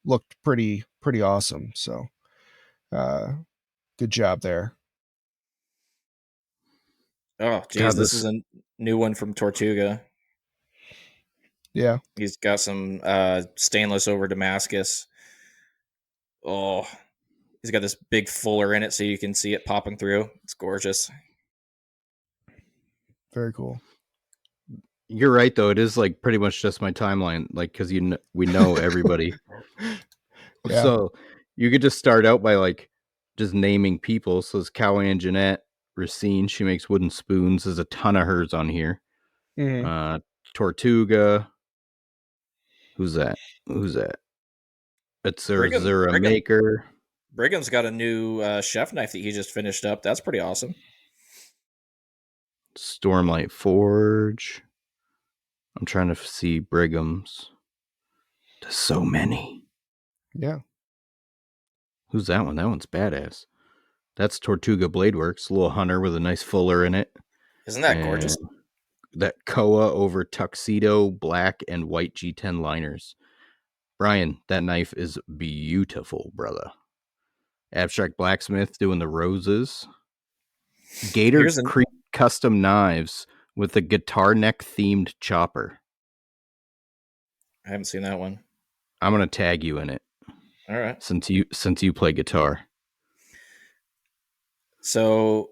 looked pretty awesome. So, good job there. Oh, geez, this is a new one from Tortuga. Yeah, he's got some stainless over Damascus. Oh, he's got this big fuller in it, so you can see it popping through. It's gorgeous. Very cool. You're right, though. It is like pretty much just my timeline, like because we know everybody. Yeah. So you could just start out by like just naming people. So it's Cowan Jeanette Racine. She makes wooden spoons. There's a ton of hers on here. Mm-hmm. Tortuga. Who's that? It's Zura Maker. Brigham's got a new chef knife that he just finished up. That's pretty awesome. Stormlight Forge. I'm trying to see Brigham's. There's so many. Yeah. Who's that one? That one's badass. That's Tortuga Blade Works. A little hunter with a nice fuller in it. Isn't that gorgeous? That Koa over tuxedo, black and white G10 liners. Brian, that knife is beautiful, brother. Abstract Blacksmith doing the roses. Gator Creek Custom Knives with the guitar neck themed chopper. I haven't seen that one. I'm gonna tag you in it. All right. Since you play guitar. So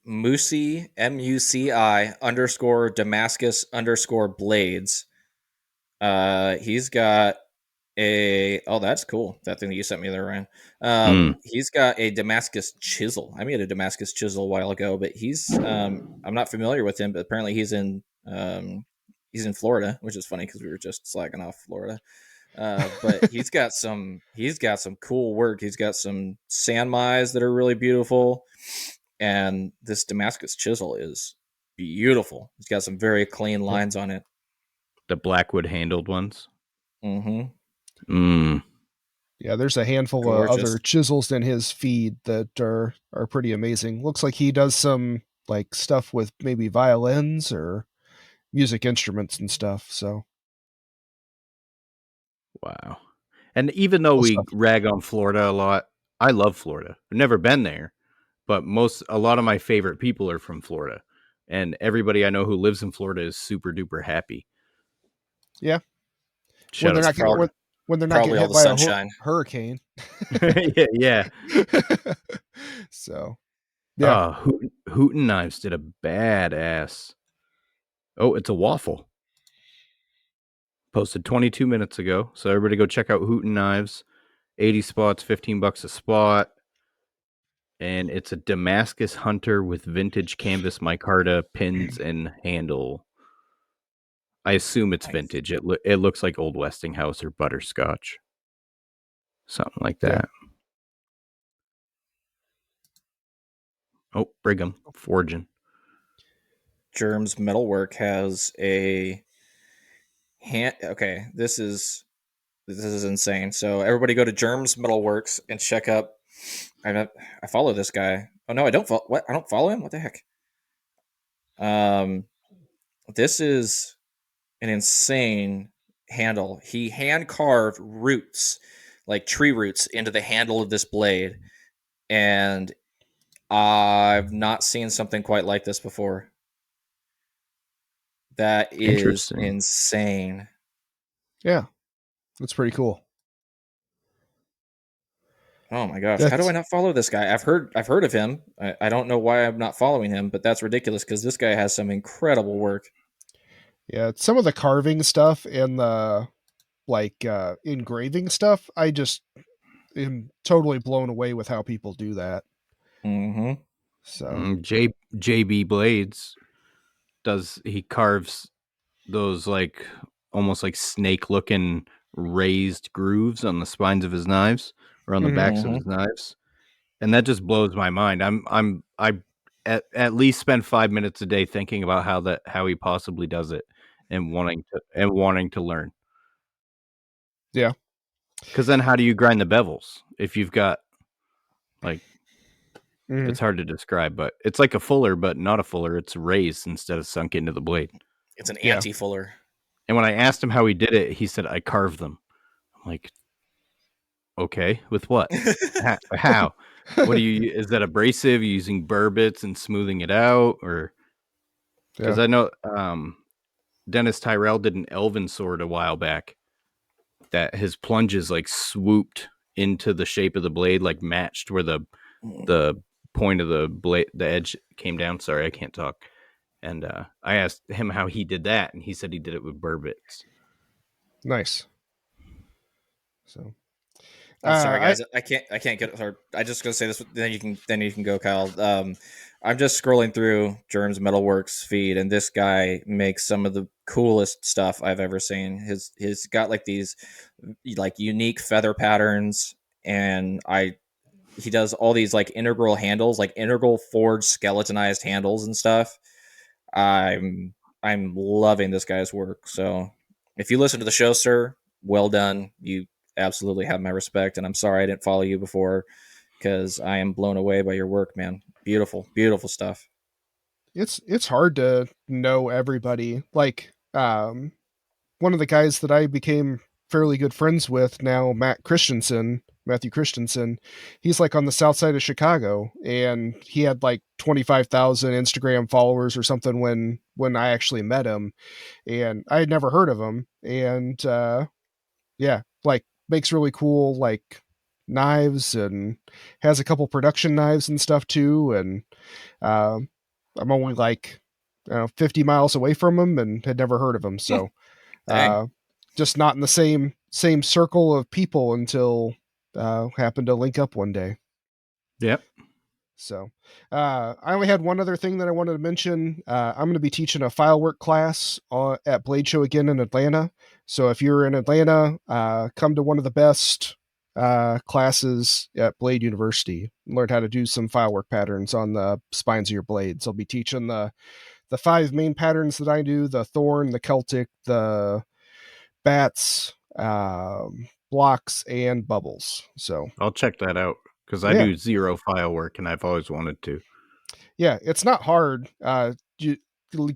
Muci MUCI_Damascus_blades. He's got that's cool. That thing that you sent me there, Ryan. He's got a Damascus chisel. I made a Damascus chisel a while ago, but he's I'm not familiar with him, but apparently he's in Florida, which is funny because we were just slagging off Florida. But he's got some cool work. He's got some Sanmais that are really beautiful, and this Damascus chisel is beautiful. It's got some very clean lines on it. The Blackwood handled ones. Mm-hmm. Yeah, there's a handful of other chisels in his feed that are pretty amazing. Looks like he does some like stuff with maybe violins or music instruments and stuff. So, wow. And even though we rag on Florida a lot, I love Florida. I've never been there, but a lot of my favorite people are from Florida, and everybody I know who lives in Florida is super duper happy. Yeah, when they're not getting hit by a hurricane. yeah. So, yeah. Hooten Knives did a badass. Oh, it's a waffle. Posted 22 minutes ago. So everybody go check out Hooten Knives. 80 spots, $15 a spot. And it's a Damascus Hunter with vintage canvas micarta pins and handle. I assume it's vintage. It looks like Old Westinghouse or Butterscotch. Something like that. Yeah. Oh, Brigham Forging. Germs Metalwork has a hand. Okay, this is insane. So everybody go to Germs Metalworks and check up. I follow this guy. Oh no, I don't follow. What? I don't follow him. What the heck? This is an insane handle. He hand carved roots, like tree roots, into the handle of this blade, and I've not seen something quite like this before. That is insane. Yeah, that's pretty cool. Oh my gosh, how do I not follow this guy? I've heard of him. I don't know why I'm not following him, but that's ridiculous because this guy has some incredible work. Yeah, some of the carving stuff and the engraving stuff, I just am totally blown away with how people do that. Mm-hmm. So JB Blades he carves those like almost like snake looking raised grooves on the spines of his knives or on the backs of his knives, and that just blows my mind. I at least spend 5 minutes a day thinking about how he possibly does it and wanting to learn. Yeah, because then how do you grind the bevels if you've got like it's hard to describe, but it's like a fuller, but not a fuller. It's raised instead of sunk into the blade. It's an anti-fuller. And when I asked him how he did it, he said, I carved them. I'm like, okay, with what? How? What do you, is that abrasive? Are you using burr bits and smoothing it out? Or, because I know Dennis Tyrell did an Elven sword a while back that his plunges like swooped into the shape of the blade, like matched where the point of the blade, the edge came down. Sorry, I can't talk. And I asked him how he did that, and he said he did it with burr bits. Nice. So, I'm sorry, guys. I can't get. Sorry, I just gonna say this. Then you can go, Kyle. I'm just scrolling through Germs Metalworks feed, and this guy makes some of the coolest stuff I've ever seen. He's got like these like unique feather patterns, and he does all these like integral handles, like integral forged skeletonized handles and stuff. I'm loving this guy's work. So if you listen to the show, sir, well done. You absolutely have my respect, and I'm sorry I didn't follow you before because I am blown away by your work, man. Beautiful, beautiful stuff. It's hard to know everybody. Like one of the guys that I became fairly good friends with now, Matthew Christensen, he's like on the south side of Chicago, and he had like 25,000 Instagram followers or something when I actually met him, and I had never heard of him. And like makes really cool like knives and has a couple production knives and stuff too. And I'm only like 50 miles away from him and had never heard of him. So just not in the same circle of people until happened to link up one day. Yep. So I only had one other thing that I wanted to mention. I'm going to be teaching a file work class at Blade Show again in Atlanta. So if you're in Atlanta, come to one of the best classes at Blade University. Learn how to do some file work patterns on the spines of your blades. I'll be teaching the 5 main patterns that I do: the Thorn, the Celtic, the Bats, blocks, and bubbles. So I'll check that out because I do 0 file work and I've always wanted to. Yeah, it's not hard.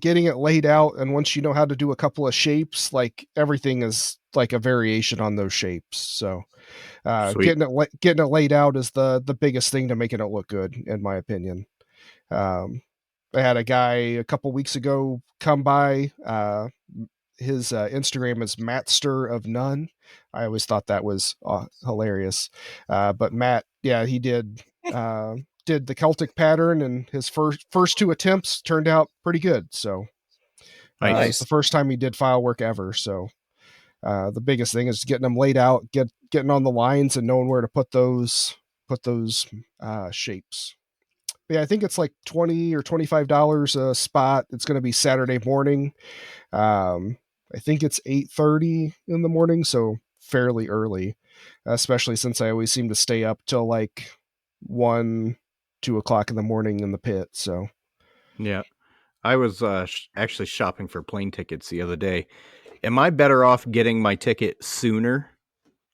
Getting it laid out, and once you know how to do a couple of shapes, like everything is like a variation on those shapes. So getting it laid out is the biggest thing to making it look good, in my opinion. I had a guy a couple weeks ago come by. His Instagram is Mattster of None. I always thought that was hilarious. But Matt, he did the Celtic pattern, and his first 2 attempts turned out pretty good. So it's the first time he did file work ever. So the biggest thing is getting them laid out, getting on the lines, and knowing where to put those shapes. But yeah, I think it's like $20 or $25 a spot. It's going to be Saturday morning. I think it's 8:30 in the morning, so fairly early, especially since I always seem to stay up till like 1-2 o'clock in the morning in the pit. So yeah, I was actually shopping for plane tickets the other day. Am I better off getting my ticket sooner,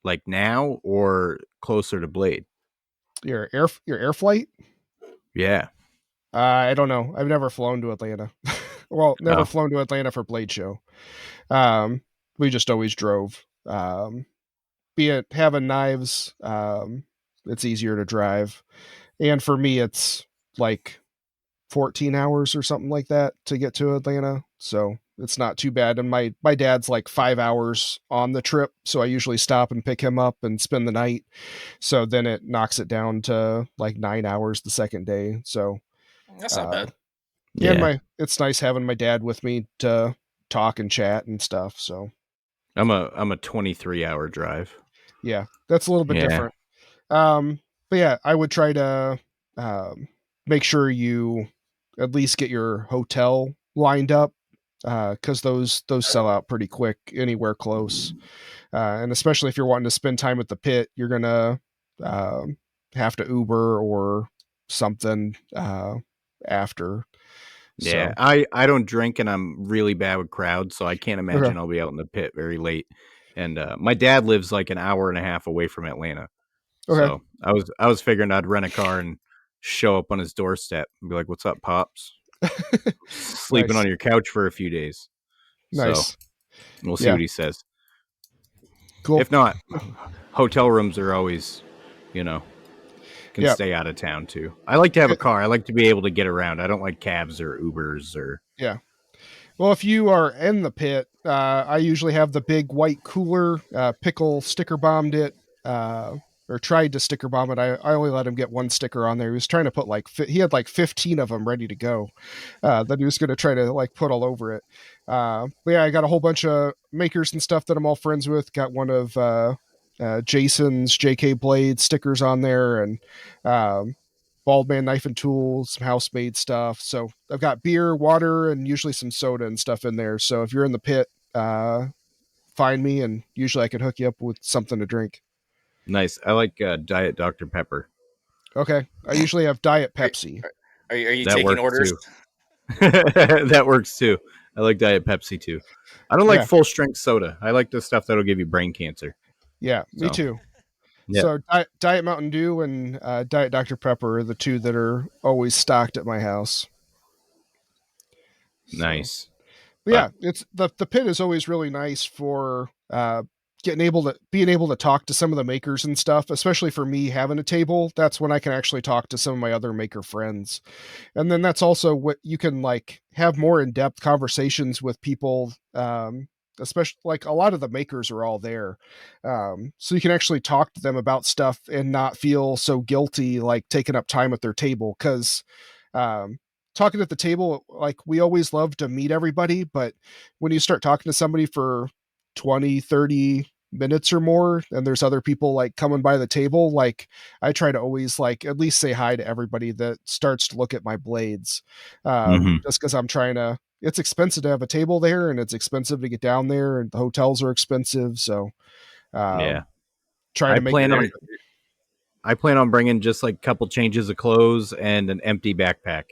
like now, or closer to Blade? Your air flight? Yeah. I don't know. I've never flown to Atlanta. Well, never flown to Atlanta for Blade Show. We just always drove. Be it having knives, it's easier to drive. And for me, it's like 14 hours or something like that to get to Atlanta. So it's not too bad. And my dad's like 5 hours on the trip. So I usually stop and pick him up and spend the night. So then it knocks it down to like 9 hours the second day. So that's not bad. Yeah, and it's nice having my dad with me to talk and chat and stuff. So I'm a 23-hour drive. Yeah, that's a little bit different. But yeah, I would try to make sure you at least get your hotel lined up, because those sell out pretty quick anywhere close. And especially if you're wanting to spend time at the pit, you're gonna have to Uber or something after. Yeah, so. I don't drink, and I'm really bad with crowds, so I can't imagine I'll be out in the pit very late. And my dad lives like an hour and a half away from Atlanta. So I was figuring I'd rent a car and show up on his doorstep and be like, "What's up, Pops? Sleeping on your couch for a few days." Nice. So we'll see what he says. Cool. If not, hotel rooms are always, can stay out of town too. I like to have a car. I like to be able to get around. I don't like cabs or Ubers or. Yeah. Well, if you are in the pit, I usually have the big white cooler. Pickle sticker bombed it, or tried to sticker bomb it. I only let him get one sticker on there. He was trying to put he had like 15 of them ready to go. That he was going to try to like put all over it. But yeah, I got a whole bunch of makers and stuff that I'm all friends with. Got one of Jason's JK Blade stickers on there, and Bald Man Knife and Tools, some house-made stuff. So I've got beer, water, and usually some soda and stuff in there. So if you're in the pit, find me, and usually I can hook you up with something to drink. Nice. I like Diet Dr. Pepper. Okay. I usually have Diet Pepsi. Are you taking orders? That works too. I like Diet Pepsi too. I don't like full strength soda. I like the stuff that'll give you brain cancer. Yeah, me too. Yeah. So Diet Mountain Dew and Diet Dr. Pepper are the two that are always stocked at my house. Nice. Yeah, it's the pit is always really nice for being able to talk to some of the makers and stuff, especially for me having a table. That's when I can actually talk to some of my other maker friends. And then that's also what you can like have more in-depth conversations with people, especially like a lot of the makers are all there. So you can actually talk to them about stuff and not feel so guilty, like taking up time at their table. Cause, talking at the table, like we always love to meet everybody, but when you start talking to somebody for 20, 30 minutes or more, and there's other people like coming by the table, like I try to always like at least say hi to everybody that starts to look at my blades, just because I'm trying to. It's expensive to have a table there, and it's expensive to get down there, and the hotels are expensive. So, try to make. I plan on bringing just like a couple changes of clothes and an empty backpack,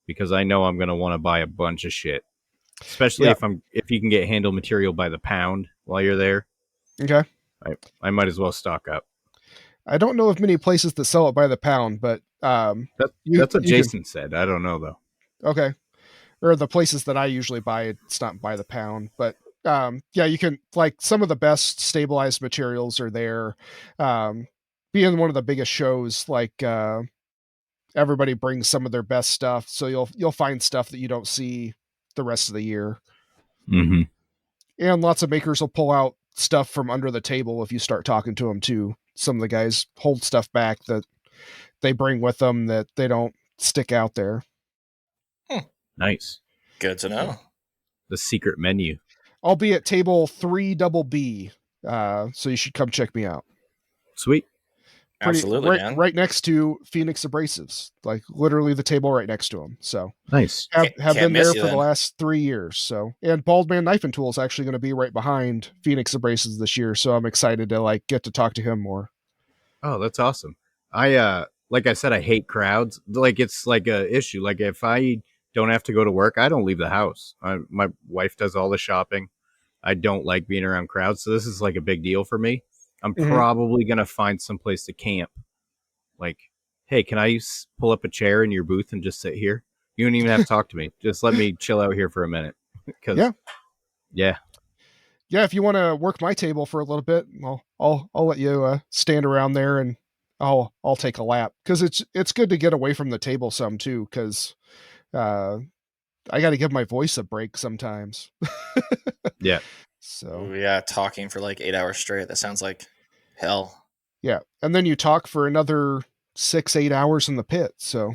because I know I'm going to want to buy a bunch of shit, especially if you can get handle material by the pound while you're there. Okay. I might as well stock up. I don't know of many places that sell it by the pound, but that's what Jason said. I don't know though. Okay. Or the places that I usually buy, it's not by the pound, but you can, like, some of the best stabilized materials are there. Being one of the biggest shows, like everybody brings some of their best stuff, so you'll find stuff that you don't see the rest of the year. Mm-hmm. And lots of makers will pull out stuff from under the table if you start talking to them too. Some of the guys hold stuff back that they bring with them that they don't stick out there. Nice. Good to know. The secret menu. I'll be at table 3BB, so you should come check me out. Sweet. Absolutely, right next to Phoenix Abrasives, like literally the table right next to them. So nice. Have been there for the last 3 years. So, and Bald Man Knife and Tool is actually going to be right behind Phoenix Abrasives this year. So I'm excited to like get to talk to him more. Oh, that's awesome. I like I said, I hate crowds. Like it's like a issue. Like if I don't have to go to work, I don't leave the house. My wife does all the shopping. I don't like being around crowds, so this is like a big deal for me. I'm probably going to find some place to camp. Like, hey, can I pull up a chair in your booth and just sit here? You don't even have to talk to me. Just let me chill out here for a minute. Yeah. If you want to work my table for a little bit, I'll let you stand around there, and I'll take a lap, because it's good to get away from the table some too, because I got to give my voice a break sometimes. Yeah. So talking for like 8 hours straight. That sounds like hell. Yeah, and then you talk for another 6-8 hours in the pit. So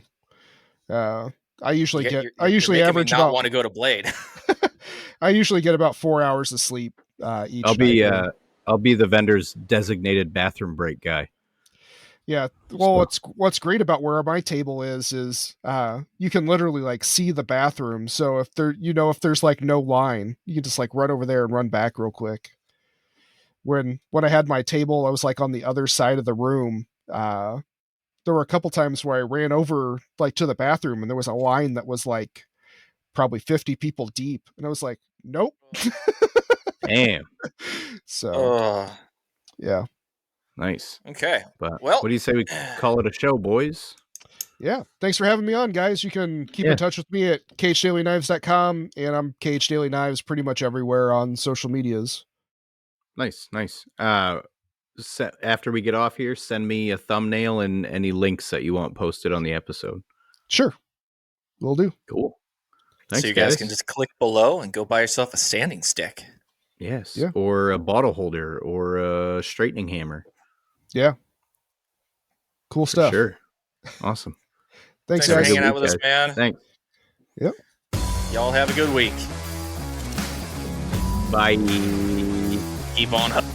I usually average about. Want to go to Blade. I usually get about 4 hours of sleep each. I'll be the vendor's designated bathroom break guy. Yeah. Well, what's great about where my table is you can literally like see the bathroom. So if there's like no line, you can just like run over there and run back real quick. When I had my table, I was like on the other side of the room. There were a couple times where I ran over like to the bathroom, and there was a line that was like probably 50 people deep, and I was like, nope. Damn. So yeah. Nice. Okay. But what do you say we call it a show, boys? Yeah. Thanks for having me on, guys. You can keep in touch with me at cagedailyKnives.com, and I'm Cage Daily Knives pretty much everywhere on social medias. Nice. After we get off here, send me a thumbnail and any links that you want posted on the episode. Sure. Will do. Cool. Thanks, so you guys can just click below and go buy yourself a sanding stick. Yes. Yeah. Or a bottle holder or a straightening hammer. Yeah. Cool stuff. Sure. Awesome. Thanks for hanging out with us, man. Thanks. Yep. Y'all have a good week. Bye. Keep on.